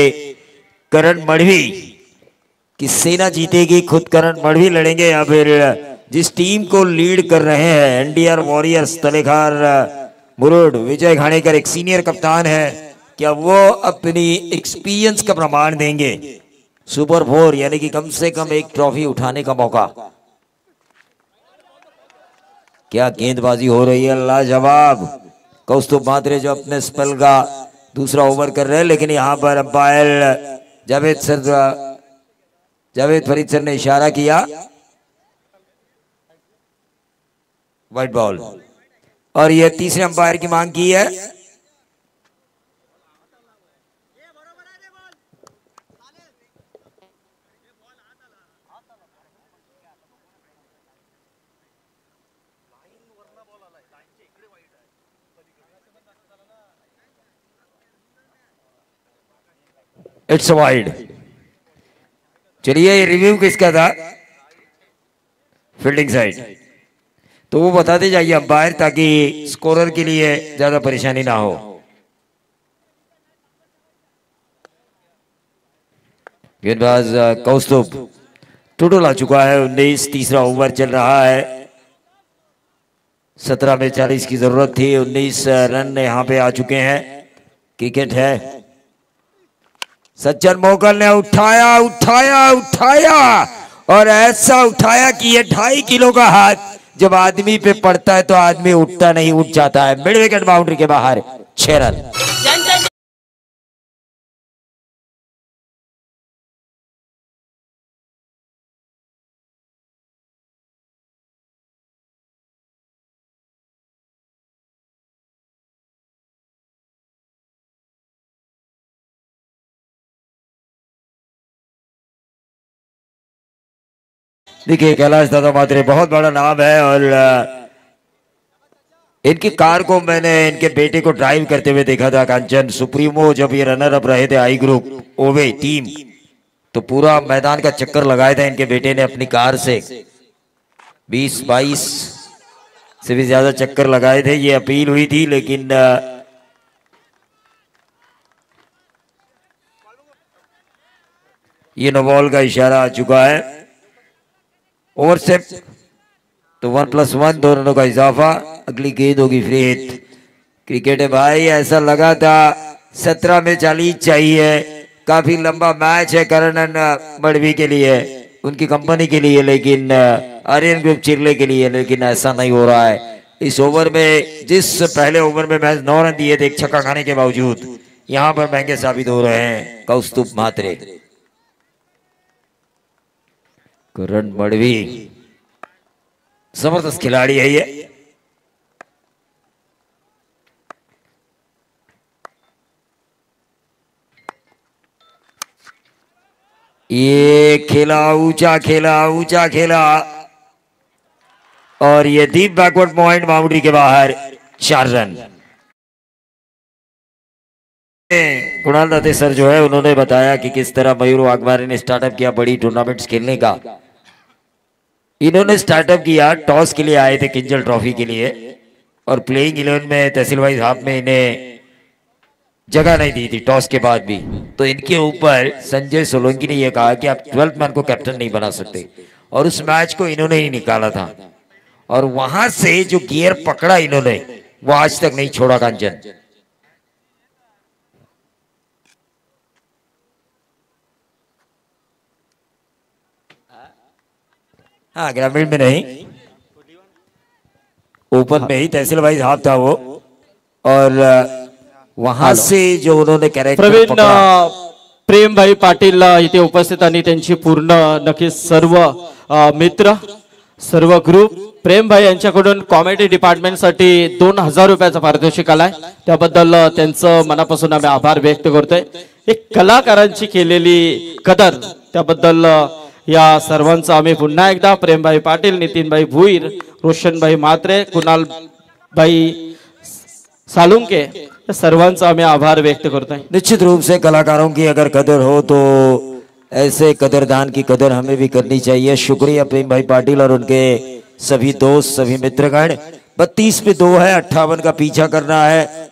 करण मड़वी की सेना जीतेगी, खुद करण मड़वी लड़ेंगे या फिर जिस टीम को लीड कर रहे हैं एनडीआर वॉरियर्स तलेखार मुरुड विजय घाणेकर एक सीनियर कप्तान है, क्या वो अपनी एक्सपीरियंस का प्रमाण देंगे. सुपर 4 यानी कि कम से कम एक ट्रॉफी उठाने का मौका. क्या गेंदबाजी हो रही है, लाजवाब. कौस्तुभ मात्रे जो अपने स्पेल का दूसरा ओवर कर रहे हैं, लेकिन यहां पर अंपायर जावेद फरीद सर ने इशारा किया वाइट बॉल और ये तीसरे अंपायर की मांग की है. It's wide. चलिए रिव्यू किसका था, फील्डिंग साइड, तो वो बताते जाइए अंपायर ताकि स्कोरर के लिए ज्यादा परेशानी ना हो. गेंदबाज कौस्तुभ. टोटल आ चुका है 19. तीसरा ओवर चल रहा है. 17 में 40 की जरूरत थी. 19 रन यहाँ पे आ चुके हैं. क्रिकेट है. सज्जन मोगल ने उठाया उठाया उठाया और ऐसा उठाया कि ये 2.5 किलो का हाथ जब आदमी पे पड़ता है तो आदमी उठता नहीं, उठ जाता है. मिड विकेट बाउंड्री के बाहर 6 रन. देखिए कैलाश दादा मात्रे बहुत बड़ा नाम है और इनकी कार को मैंने इनके बेटे को ड्राइव करते हुए देखा था. कांचन सुप्रीमो जब ये रनर अप रहे थे आई ग्रुप ओवे टीम, तो पूरा मैदान का चक्कर लगाया था इनके बेटे ने अपनी कार से. 20-22 से भी ज्यादा चक्कर लगाए थे. ये अपील हुई थी लेकिन ये नो बॉल का इशारा आ चुका है. ओवर से तो 1+1 2 रनों का इजाफा. अगली गेंद होगी फ्री हिट. क्रिकेट है भाई, ऐसा लगा था 17 में 40 चाहिए. काफी लंबा मैच है करण मड़वी के लिए, उनकी कंपनी के लिए, लेकिन आर्यन ग्रुप चिरले के लिए, लेकिन ऐसा नहीं हो रहा है. इस ओवर में जिस पहले ओवर में मैच 9 रन दिए थे एक छक्का खाने के बावजूद, यहां पर महंगे साबित हो रहे हैं कौस्तुभ मात्रे. करण मड़वी जबरदस्त खिलाड़ी है ये खेला ऊंचा खेला और ये डीप बैकवर्ड पॉइंट बाउंड्री के बाहर 4 रन. कुणाल दत्ते सर जो है उन्होंने बताया कि किस तरह मयूर वाघमारे ने स्टार्टअप किया बड़ी टूर्नामेंट्स खेलने का. इन्होंने स्टार्टअप किया, टॉस के लिए आए थे किंजल ट्रॉफी के लिए और प्लेइंग 11 में तहसील वाइज हाफ में इन्हें जगह नहीं दी थी टॉस के बाद भी. तो इनके ऊपर संजय सोलंकी ने यह कहा कि आप 12th मैन को कैप्टन नहीं बना सकते और उस मैच को इन्होंने ही निकाला था और वहां से जो गियर पकड़ा इन्होंने वो आज तक नहीं छोड़ा. कांचन हाँ ग्रामीण में नहीं, ओपन में ही तहसील वाइज हाफ था वो और वहां से जो उन्होंने कैरेक्टर प्रवीण प्रेमभाई पाटील इथे उपस्थित आणि त्यांची पूर्ण नक्कीच सर्व मित्र सर्व ग्रुप प्रेमभाई यांच्याकडून कॉमेडी डिपार्टमेंट साठी 2000 रुपयाचा पारितोषिक आलाय, त्याबद्दल त्यांचं मनापासून आम्ही आभार व्यक्त करतोय. एक कलाकारांची केलेली कदर, त्याबद्दल या सर्वांचं आम्ही पुन्हा एकदा प्रेमभाई पाटील, नितीनभाई भुईर, रोशनभाई म्हात्रे, कुणालभाई सालुंके या सर्वांचा आम्ही आभार व्यक्त करतोय. निश्चित रूप से कलाकारों की अगर कदर हो तो ऐसे कदरदान की कदर हमें भी करनी चाहिए. शुक्रिया प्रेम भाई पाटिल और उनके सभी दोस्त, सभी मित्रगण. 32 पे 2 है, 58 का पीछा करना है.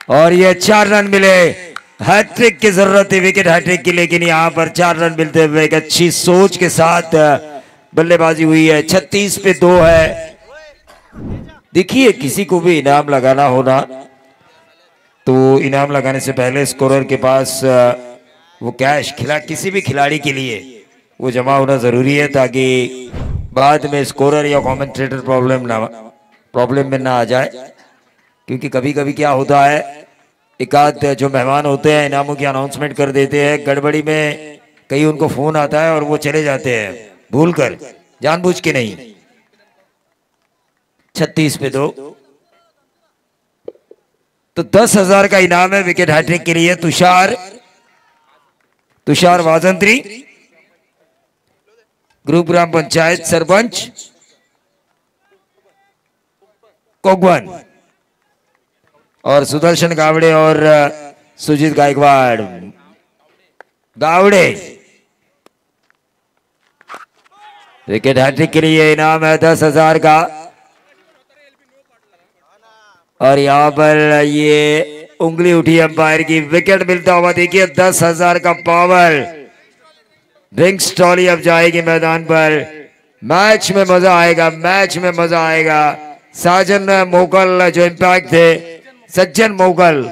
और ये 4 रन मिले. हैट्रिक की जरूरत थी, विकेट हैट्रिक की, लेकिन यहां पर 4 रन मिलते हुए एक अच्छी सोच के साथ बल्लेबाजी हुई है. 36 पे 2 है. देखिए, किसी को भी इनाम लगाना होना तो इनाम लगाने से पहले स्कोरर के पास वो कैश किसी भी खिलाड़ी के लिए वो जमा होना जरूरी है, ताकि बाद में स्कोरर या कमेंटेटर प्रॉब्लम में ना आ जाए. क्योंकि कभी कभी क्या होता है, एक आध जो मेहमान होते हैं इनामों की अनाउंसमेंट कर देते हैं, गड़बड़ी में कहीं उनको फोन आता है और वो चले जाते हैं भूलकर, जानबूझ के नहीं. 36 पे 2 तो 10,000 का इनाम है विकेट हैट्रिक के लिए. तुषार वाजंत्री, ग्रुप ग्राम पंचायत सरपंच कोगवन, और सुदर्शन गावड़े और सुजीत गायकवाड़. गावड़े विकेट हैट्रिक के लिए इनाम है 10,000 का. और यहां पर ये उंगली उठी अंपायर की, विकेट मिलता हुआ देखिए. 10,000 का पावर. ड्रिंक्स ट्रॉली अब जाएगी मैदान पर. मैच में मजा आएगा, मैच में मजा आएगा. साजन मोगल जो इम्पैक्ट थे, सज्जन मोगल,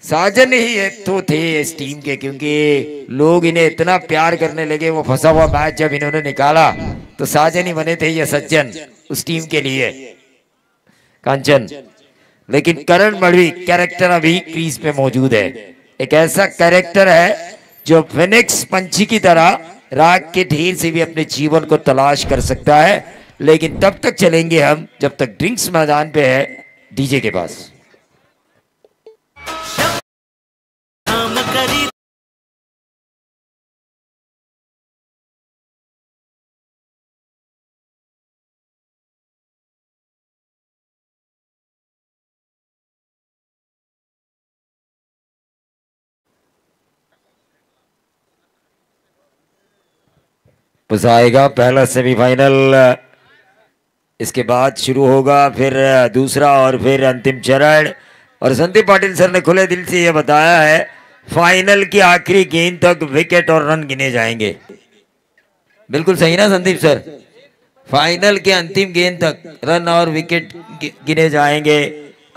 साजन ही एक तो थे इस टीम के, क्योंकि लोग इन्हें इतना प्यार करने लगे. वो फंसा हुआ मैच जब इन्होंने निकाला तो साजन ही बने थे ये सज्जन उस टीम के लिए. कांचन, लेकिन करण मढ़वी कैरेक्टर अभी क्रीज पे मौजूद है. एक ऐसा कैरेक्टर है जो फिनिक्स पंछी की तरह राग के ढेर से भी अपने जीवन को तलाश कर सकता है. लेकिन तब तक चलेंगे हम जब तक ड्रिंक्स मैदान पे है डीजे के पास. बस आएगा पहला सेमीफाइनल, इसके बाद शुरू होगा फिर दूसरा और फिर अंतिम चरण. और संदीप पाटिल सर ने खुले दिल से यह बताया है, फाइनल की आखिरी गेंद तक विकेट और रन गिने जाएंगे. बिल्कुल सही ना संदीप सर? फाइनल के अंतिम गेंद तक रन और विकेट गिने जाएंगे,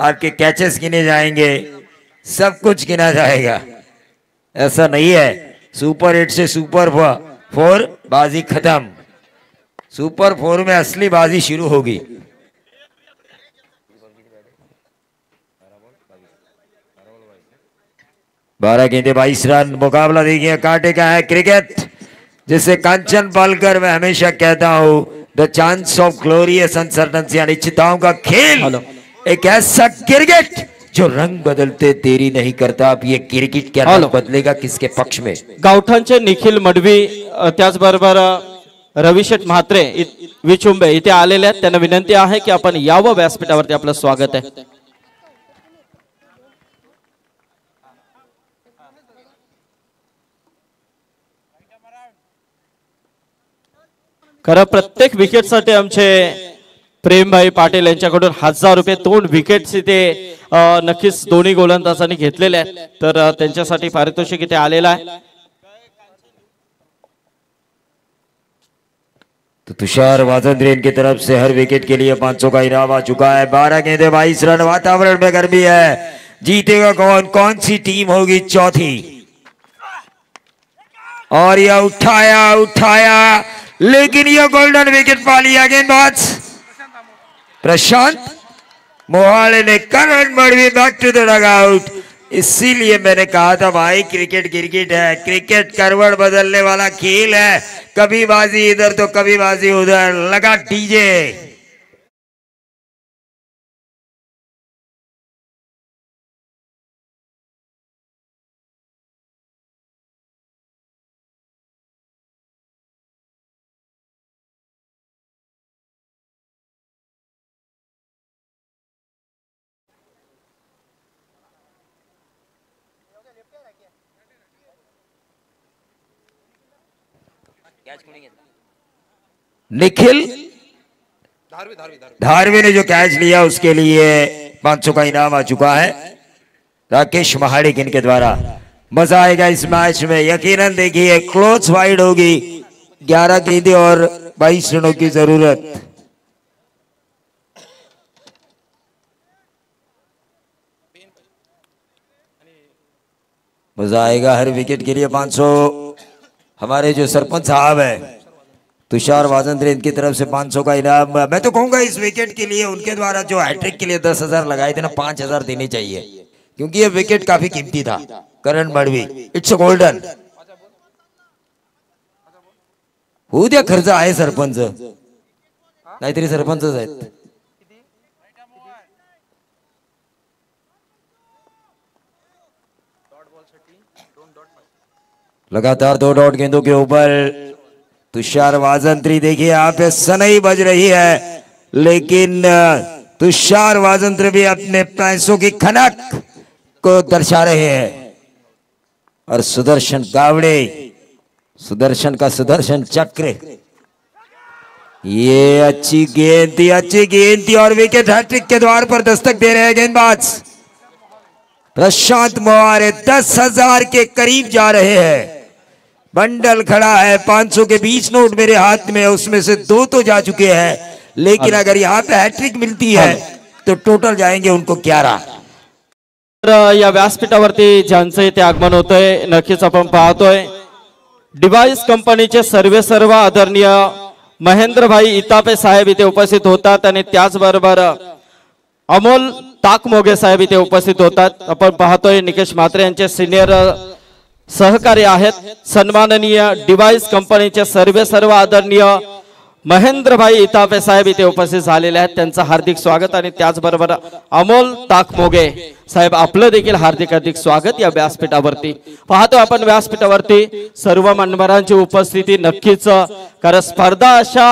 आपके कैचेस गिने जाएंगे, सब कुछ गिना जाएगा. ऐसा नहीं है सुपर 8 से सुपर 4 बाजी खत्म. सुपर 4 में असली बाजी शुरू होगी. बारह गेंदे 22 रन. मुकाबला देखिए कांटे का है. क्रिकेट जिसे कांचन पालकर मैं हमेशा कहता हूं, द चांस ऑफ ग्लोरियस अनसर्टनसी, अनिश्चितताओं का खेल. एक ऐसा क्रिकेट जो रंग बदलते देरी नहीं करता. अब ये क्रिकेट क्या रंग बदलेगा, किसके पक्ष में? गावठांचे निखिल मडवी, त्याचबरोबर रविशेठ म्हात्रे विचुंबे इथे आलेले आहेत. त्यांना विनंती आहे की आपण यावं व्यासपीठावरती. आपलं स्वागत आहे. खरं प्रत्येक विकेटसाठी आमचे प्रेमभाई पाटील यांच्याकडून 1000 रुपये 2 विकेट्स इथे नक्कीच दोन्ही गोलंदाजांनी घेतलेले आहेत. तर त्यांच्यासाठी पारितोषिक इथे आलेलं आहे. तो तुषार वाजंद्रेन की तरफ से हर विकेट के लिए 500 का इनाम आ चुका है। 12 गेंदे 22 रन। वातावरण में गर्मी है। जीतेगा कौन? कौन सी टीम होगी चौथी? और यह उठाया लेकिन यह गोल्डन विकेट पा लिया गेंदबाज प्रशांत मोहाले ने। Karan Madvi back to the dugout. इसीलिए मैंने कहा था भाई क्रिकेट है। क्रिकेट करवट बदलने वाला खेल है। कभी बाजी इधर तो कभी बाजी उधर। लगा डीजे। निखिल धारवी ने जो कैच लिया उसके लिए 500 का इनाम आ चुका है राकेश महाडिक इनके द्वारा। मजा आएगा इस मैच में यकीनन। देखिए क्लोज फाइट होगी। 11 गेंदें और 22 रनों की जरूरत। मजा आएगा। हर विकेट के लिए 500। हमारे जो सरपंच साहब है तुषार वाजंद्रेन की तरफ से 500 का इनाम। मैं तो कहूंगा इस विकेट के लिए उनके द्वारा जो हैट्रिक के लिए 10,000 लगाए थे ना, 5,000 देने चाहिए क्योंकि ये विकेट काफी कीमती था। करण मड़वी इट्स गोल्डन। होऊ द्या खर्च आहे सरपंच नाहीतरी सरपंचच आहेत। लगातार 2 डॉट गेंदों के ऊपर तुषार वाजंत्री। देखिए यहाँ पे सनई बज रही है लेकिन तुषार वाजंत्री भी अपने पैसों की खनक को दर्शा रहे हैं। और सुदर्शन गावड़े, सुदर्शन का सुदर्शन चक्र। ये अच्छी गेंद थी और विकेट हैट्रिक के द्वार पर दस्तक दे रहे हैं गेंदबाज प्रशांत मोहारे। 10,000 के करीब जा रहे हैं। बंडल खड़ा है। 500 के 20 नोट मेरे हाथ में, उसमें से 2 तो जा चुके हैं लेकिन अगर यहाँ पे हैट्रिक मिलती है तो टोटल जाएंगे उनको 11। या व्यासपीठावरती ज्यांचं इथे आगमन होतंय नक्कीच आपण पाहतोय डिवाइस कंपनीचे सर्व आदरणीय महेंद्रभाई इतापे साहेब इथे उपस्थित होतात आणि त्याचबरोबर अमोल ताकमोगे साहेब इथे उपस्थित होतात। आपण पाहतोय निकेश म्हात्रे यांचे सिनियर सहकारी आहेत। सन्माननीय डिवाइस कंपनीचे सर्व आदरणीय महेंद्रभाई इतापे साहेब इथे उपस्थित झालेले आहेत। त्यांचं हार्दिक स्वागत आणि त्याचबरोबर अमोल ताकमोगे साहेब आपलं देखील हार्दिक स्वागत या व्यासपीठावरती। पाहतो आपण व्यासपीठावरती सर्व मान्यवरांची उपस्थिती नक्कीच कारण स्पर्धा अशा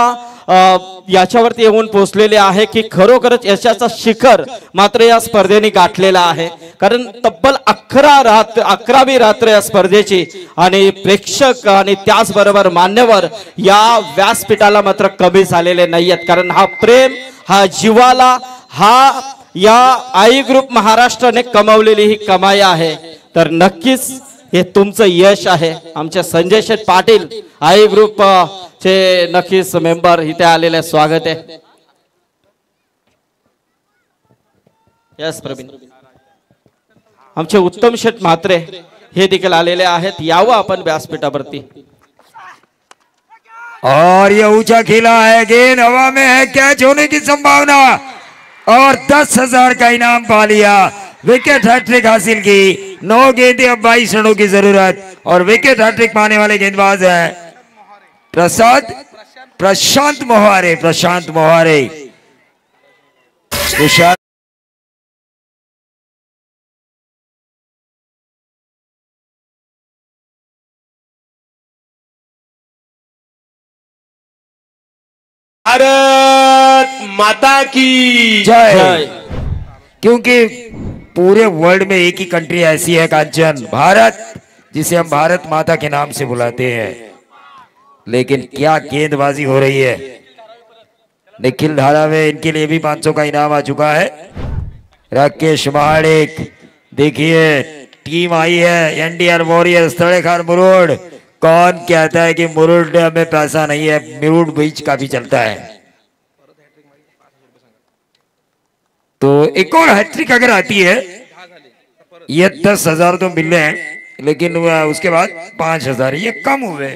याच्यावरती येऊन पोहोचलेले आहे की खरोखरच यशाचा शिखर मात्र या स्पर्धेने गाठलेला आहे। कारण तब्बल 11वी रात्र या स्पर्धेची आणि प्रेक्षक आणि त्याचबरोबर मान्यवर या व्यासपीठाला मात्र कमी झालेले नाहीयेत। कारण हा प्रेम हा जीवाला हा या आई ग्रुप महाराष्ट्राने कमावलेली ही कमाई आहे। तर नक्कीच हे तुमचं यश आहे। आमचे संजय शेठ पाटील आई ग्रुप चे नक्कीच मेंबर इथे आलेले स्वागत आहे। यस प्रवीण आमचे उत्तम शेठ म्हात्रे हे देखील आलेले आहेत। यावं आपण व्यासपीठावरती। और ये ऊंचा खेला है। गेंद हवा में है। कैच होने की संभावना और 10,000 का इनाम पा लिया। विकेट हैट्रिक हासिल की। 9 गेंदें अब 22 रनों की जरूरत और विकेट हैट्रिक पाने वाले गेंदबाज है प्रशांत मोहारे। भारत माता की जय। क्योंकि पूरे वर्ल्ड में एक ही कंट्री ऐसी है कांचन, भारत, जिसे हम भारत माता के नाम से बुलाते हैं। लेकिन क्या गेंदबाजी हो रही है। निखिल धारा में इनके लिए भी 500 का इनाम आ चुका है। राकेश महाडिक देखिए टीम आई है। एनडीआर वॉरियर्स तड़ेखार मुरोड कौन कहता है कि मुरुड में पैसा नहीं है? मुरुड बीच काफी चलता है। तो एक और हैट्रिक अगर आती है, ये 10,000 तो मिल रहे हैं, लेकिन उसके बाद 5,000 ये कम हुए,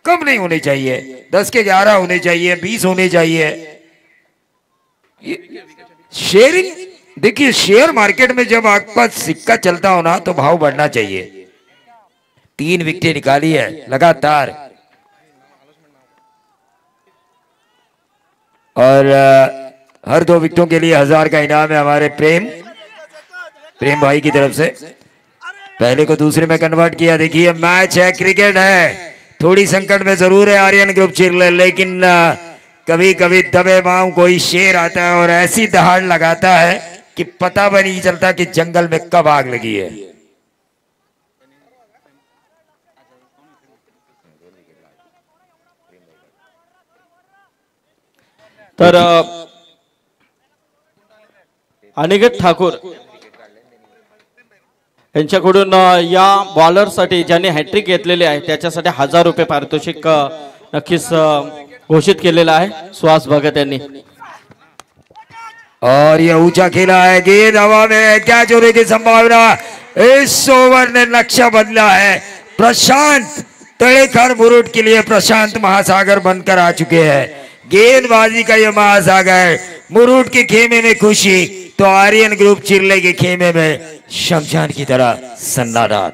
कम नहीं होने चाहिए। 10 के 11 होने चाहिए, 20 होने चाहिए। शेयरिंग देखिए, शेयर मार्केट में जब आपका सिक्का चलता हो ना तो भाव बढ़ना चाहिए। 3 विकेटें निकाली है लगातार, और हर 2 विकेटों के लिए 1000 का इनाम है हमारे प्रेम भाई की तरफ से। पहले को दूसरे में कन्वर्ट किया। देखिए मैच है, क्रिकेट है, थोड़ी संकट में जरूर है आर्यन ग्रुप चिरले, लेकिन कभी कभी दबे पांव कोई शेर आता है और ऐसी दहाड़ लगाता है कि पता भी नहीं चलता कि जंगल में कब आग लगी है। तर अनिकेत ठाकूर यांच्याकडून या बॉलरसाठी ज्यांनी हॅट्रिक घेतलेली आहे त्याच्यासाठी 1000 रुपये पारितोषिक नक्कीच घोषित केलेला आहे सुहास भगत यांनी। और ये ऊंचा खेला है, गेंद हवा में, क्या जोड़े की संभावना। इस ओवर ने नक्शा बदला है। प्रशांत तड़ेखर मुरुड के लिए प्रशांत महासागर बनकर आ चुके हैं। गेंदबाजी का ये महासागर, मुरुड के खेमे में खुशी तो आर्यन ग्रुप चिरले के खेमे में शमशान की तरह सन्नाटा।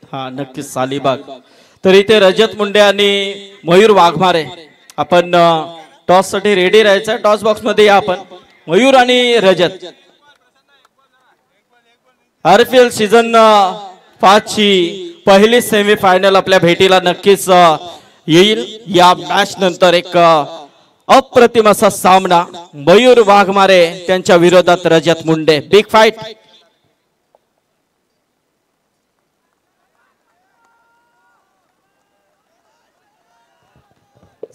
हा नक्कीच सालीबाग। तर इथे रजत मुंडे आणि मयूर वाघमारे, आपण टॉस साठी रेडी राहायचं। टॉस बॉक्स मध्ये या आपण। मयूर आणि रजत आरपीएल सीझन 5 ची पहिली सेमीफायनल आपल्या भेटीला नक्कीच येईल। या मॅच नंतर एक अप्रतिम असा सामना, मयूर वाघमारे त्यांच्या विरोधात रजत मुंडे, बिग फाइट।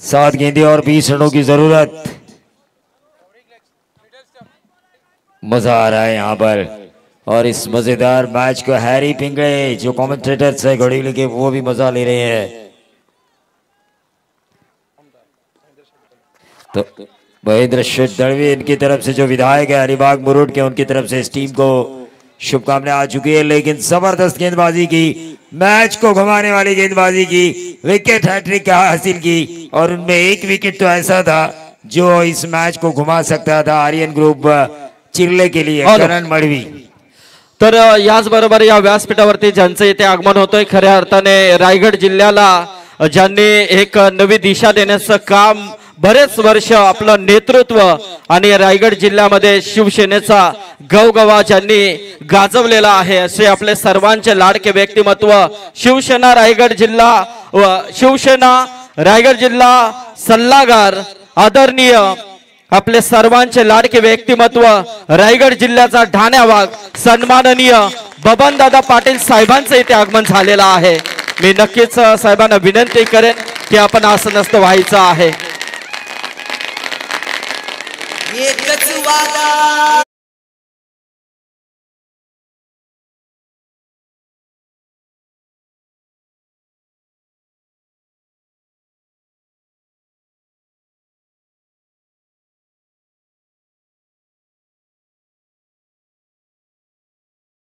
7 गेंदें और 20 रनों की जरूरत। मजा आ रहा है यहाँ पर, और इस मजेदार मैच को हैरी पिंगड़े जो कमेंटेटर्स है घड़ी के, वो भी मजा ले रहे हैं। तो महेंद्र शेठ दड़वी इनकी तरफ से जो विधायक है अलीबाग मुरुड के, उनकी तरफ से इस टीम को शुभकामनाएं आ चुकी है। लेकिन जबरदस्त गेंदबाजी की, मैच को घुमाने वाली गेंदबाजी की, विकेट हैट्रिक हासिल की, और उनमें एक विकेट तो ऐसा था जो इस मैच को घुमा सकता था आर्यन ग्रुप चिरले के लिए, करण मडवी। तर याच बरोबर या व्यासपीठावरती ज्यांचं इथे आगमन होतोय, खऱ्या अर्थाने रायगड जिल्ह्याला ज्यांनी एक नवी दिशा देण्याचं काम बरेच वर्ष आपलं नेतृत्व आणि रायगड जिल्ह्यामध्ये शिवसेनेचा गवगवा ज्यांनी गाजवलेला आहे, असे आपले सर्वांचे लाडके व्यक्तिमत्व शिवसेना रायगड जिल्हा सल्लागार आदरणीय आपले सर्वांचे लाडके व्यक्तिमत्व रायगड जिल्ह्याचा ढाण्यावाग सन्माननीय बबनदादा पाटील साहेबांचे इथे आगमन झालेलं आहे। मी नक्कीच साहेबांना विनंती करेन की आपण आसनस्थ व्हायचं आहे।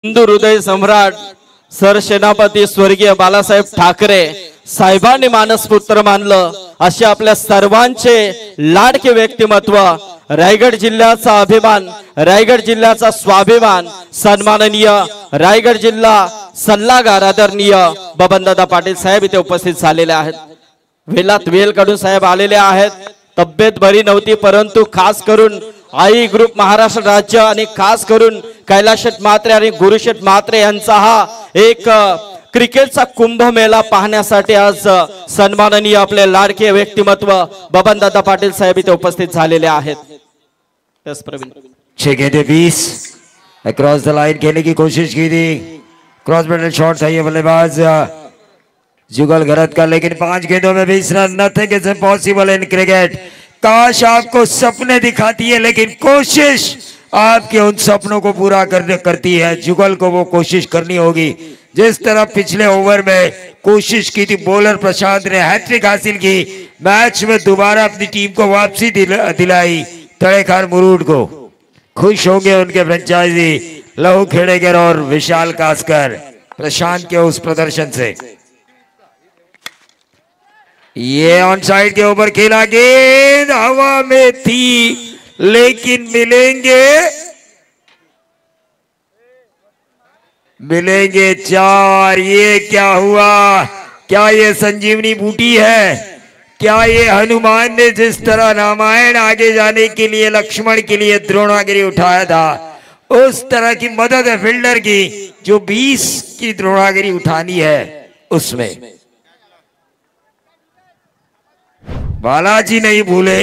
हिंदू हृदय सम्राट सरसेनापती स्वर्गीय बाळासाहेब ठाकरे साहेबांनी मानसपुत्र मानलं असे आपल्या सर्वांचे लाडके व्यक्तिमत्व, रायगड जिल्ह्याचा अभिमान, रायगड जिल्ह्याचा स्वाभिमान सन्माननीय रायगड जिल्हा सल्लागार आदरणीय बबनदादा पाटील साहेब इथे उपस्थित झालेले आहेत। वेलात वेल काढून साहेब आलेले आहेत। तब्येत बरी नव्हती, परंतु खास करून आई ग्रुप महाराष्ट्र राज्य आणि खास करून कैलाशेठ म्हात्रे आणि गुरुशेठ म्हात्रे यांचा हा एक क्रिकेटचा कुंभमेळा पाहण्यासाठी आज सन्माननीय आपले लाडके व्यक्तिमत्व बबनदादा पाटील साहेब इथे उपस्थित झालेले आहेत। यस प्रवीण 6 गेंदे 20 अक्रॉस द लाइन खेलने की कोशिश की थी, क्रॉस बैटल शॉट था ये बल्लेबाज जुगल गरत का, लेकिन 5 गेंदों में 20 run, nothing is impossible in cricket. काश आपको सपने दिखाती है लेकिन कोशिश आपके उन सपनों को पूरा करती है। जुगल को वो कोशिश करनी होगी जिस तरह पिछले ओवर में कोशिश की थी बॉलर प्रशांत ने, हैट्रिक हासिल की, मैच में दोबारा अपनी टीम को वापसी दिलाई तड़ेखार मुरूड को। खुश होंगे उनके फ्रेंचाइजी लहू खेड़ेकर और विशाल कास्कर प्रशांत के उस प्रदर्शन से। ये ऑन साइड के ऊपर खेला, गेंद हवा में थी लेकिन मिलेंगे 4। ये क्या हुआ? क्या ये संजीवनी बूटी है? क्या ये हनुमान ने जिस तरह रामायण आगे जाने के लिए लक्ष्मण के लिए द्रोणागिरी उठाया था उस तरह की मदद है फील्डर की जो 20 की द्रोणागिरी उठानी है उसमें। बालाजी नहीं भूले,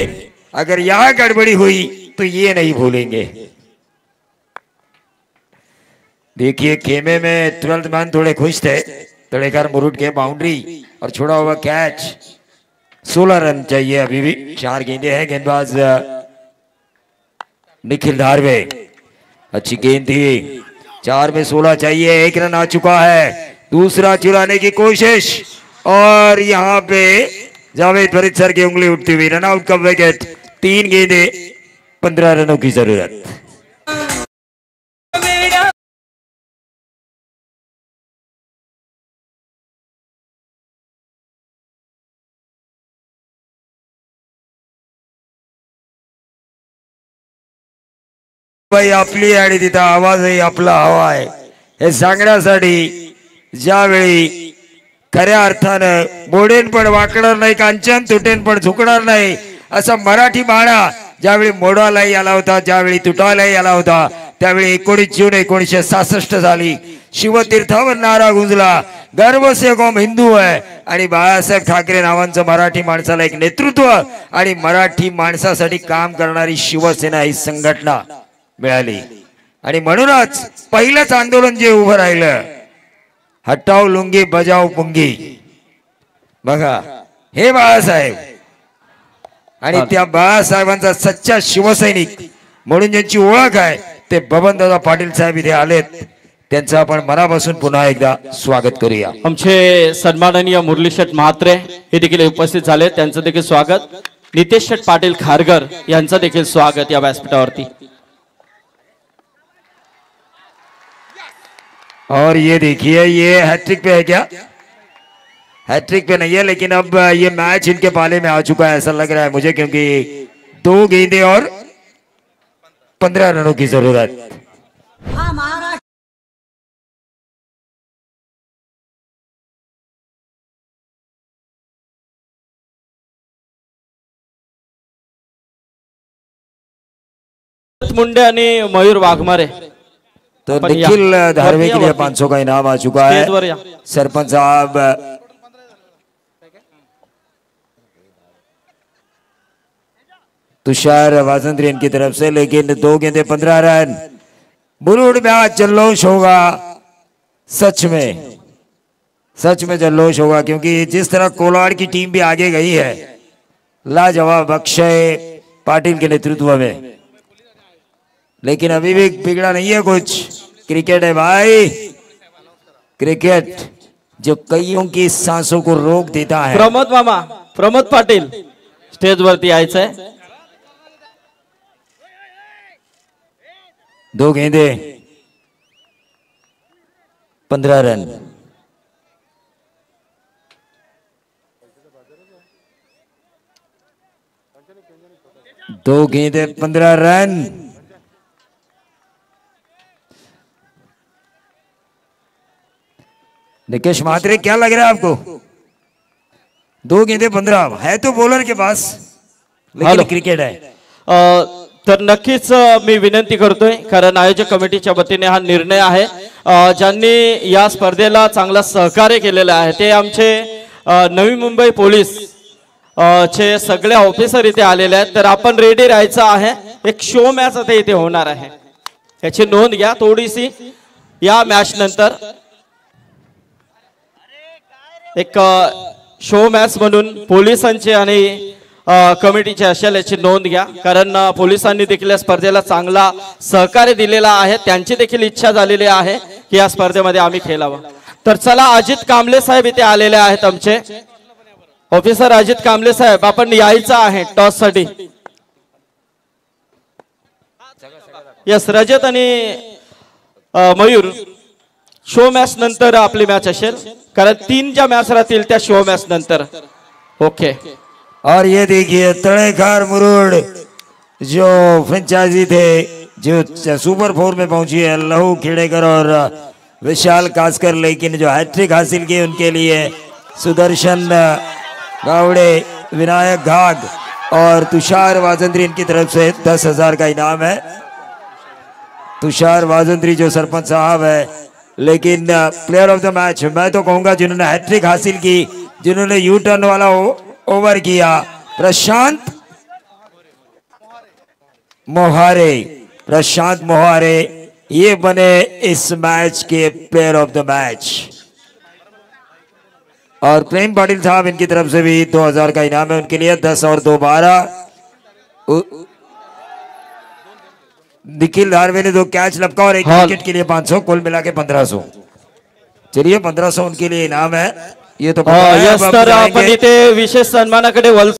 अगर यहां गड़बड़ी हुई तो ये नहीं भूलेंगे। देखिए खेमे में 12th मैन थोड़े खुश थे, तड़ेकर मुरुट के बाउंड्री और छोड़ा हुआ कैच। 16 रन चाहिए अभी भी, 4 गेंदे हैं। गेंदबाज निखिल धारवे, अच्छी गेंद थी, 4 में 16 चाहिए, 1 रन आ चुका है। दूसरा चुराने की कोशिश और यहाँ पे जावेद फरीद सर की उंगली उठती हुई रन आउट का विकेट। 3 गेंदे 15 रनों की जरूरत। भाई आपली आणि तिथं आवाजही आपला हवा आहे हे सांगण्यासाठी ज्यावेळी खऱ्या अर्थानं मोडेन पण वाकणार नाही, कांचन तुटेन पण झुकणार नाही असा मराठी बाणा ज्यावेळी मोडालाही आला होता, ज्यावेळी तुटायलाही आला होता, त्यावेळी 19 जून 1966 साली शिवतीर्थावर नारा गुंजला, गर्व से कौम हिंदू है। आणि बाळासाहेब ठाकरे नावांचं मराठी माणसाला एक नेतृत्व आणि मराठी माणसासाठी काम करणारी शिवसेना ही संघटना मिळाली आणि म्हणूनच पहिलंच आंदोलन जे उभं राहिलं, हटाव लुंगी बजाव पुंगी, बघा हे बाळासाहेब आणि त्या बाळासाहेबांचा सच्चा शिवसैनिक म्हणून ज्यांची ओळख आहे ते बबनदादा पाटील साहेब इथे आलेत, त्यांचं आपण मनापासून पुन्हा एकदा स्वागत करूया। आमचे सन्माननीय मुरली शेठ म्हात्रे हे देखील उपस्थित झाले, त्यांचं देखील स्वागत। नितेश शेठ पाटील खारगर यांचं देखील स्वागत या व्यासपीठावरती। और ये देखिए ये हैट्रिक पे है क्या? हैट्रिक पे नहीं है, लेकिन अब ये मैच इनके पाले में आ चुका है ऐसा लग रहा है मुझे, क्योंकि 2 गेंदे और 15 रनों की जरूरत। मुंडे आणि मयूर वाघमारे तो निखिल धारवे के लिए 500 का इनाम आ चुका है। सरपंच साहब तुषार वाजंत्री इनकी तरफ से, लेकिन 2 गेंदे 15 रन। मुरुड में आज जल्लोष होगा, सच में जल्लोष होगा, क्योंकि जिस तरह कोलाड़ की टीम भी आगे गई है लाजवाब अक्षय पाटिल के नेतृत्व में, लेकिन अभी भी बिगड़ा नहीं है कुछ। क्रिकेट है भाई, क्रिकेट जो कईयों की सांसों को रोक देता है। प्रमोद पाटील स्टेज वरती यायचंय। 2 गेंदे 15 रन। दो गेंदे 15 रन। निकेश म्हात्रे क्या लग रहा है आपको? 2 गेंदे 15 है तो बॉलर के पास, लेकिन क्रिकेट है। तर नक्कीच मी विनंती करतोय, कारण आयोजक कमिटीच्या वतीने हा निर्णय आहे। ज्यांनी या स्पर्धेला चांगला सहकार्य केलेला आहे ते आमचे नवी मुंबई पोलीस चे सगळे ऑफिसर इथे आलेले आहेत, तर आपण रेडी राहायचं आहे। एक शो मॅच आता इथे होणार आहे, याची नोंद घ्या थोडीशी. या मॅच नंतर एक शो मॅच म्हणून पोलिसांचे आणि कमिटीचे असेल, याची नोंद घ्या. कारण पोलिसांनी देखील या स्पर्धेला चांगला सहकार्य दिलेला आहे, त्यांची देखील इच्छा झालेली आहे की या स्पर्धेमध्ये आम्ही खेळावं. तर चला, अजित कांबळे साहेब इथे आलेले आहेत, आमचे ऑफिसर अजित कांबळे साहेब, आपण यायचं आहे टॉस साठी. यस, रजत आणि मयूर, शो मॅच नंतर आपली मॅच असेल, कारण 3 ज्या मॅच राहतील त्या शो मॅच नंतर. ओके. और ये देखिए तड़ेखार मुरुड जो फ्रेंचाइजी थे, जो सुपर 4 में पहुंची है, लहू खेड़ेकर और विशाल कासकर, लेकिन जो हैट्रिक हासिल की उनके लिए सुदर्शन गावड़े, विनायक घाग और तुषार वाजंत्री, इनकी तरफ से 10,000 का इनाम है. तुषार वाजंत्री जो सरपंच साहब है, लेकिन प्लेयर ऑफ द मैच मैं तो कहूंगा जिन्होंने हैट्रिक हासिल की, जिन्होंने यू टर्न वाला ओवर किया, प्रशांत मोहारे. प्रशांत मोहारे ये बने इस मैच के प्लेयर ऑफ द मैच. और प्रेम पाटिल साहब, इनकी तरफ से भी 2,000 का इनाम है उनके लिए. 10 और 2 12. निखिल धारवे ने 2 कैच लपका और 1 विकेट के लिए 500, कुल मिला के 1500. चलिए 1500 उनके लिए इनाम है. ये तो यस, तर आपण इथे विशेष सन्मानाकडे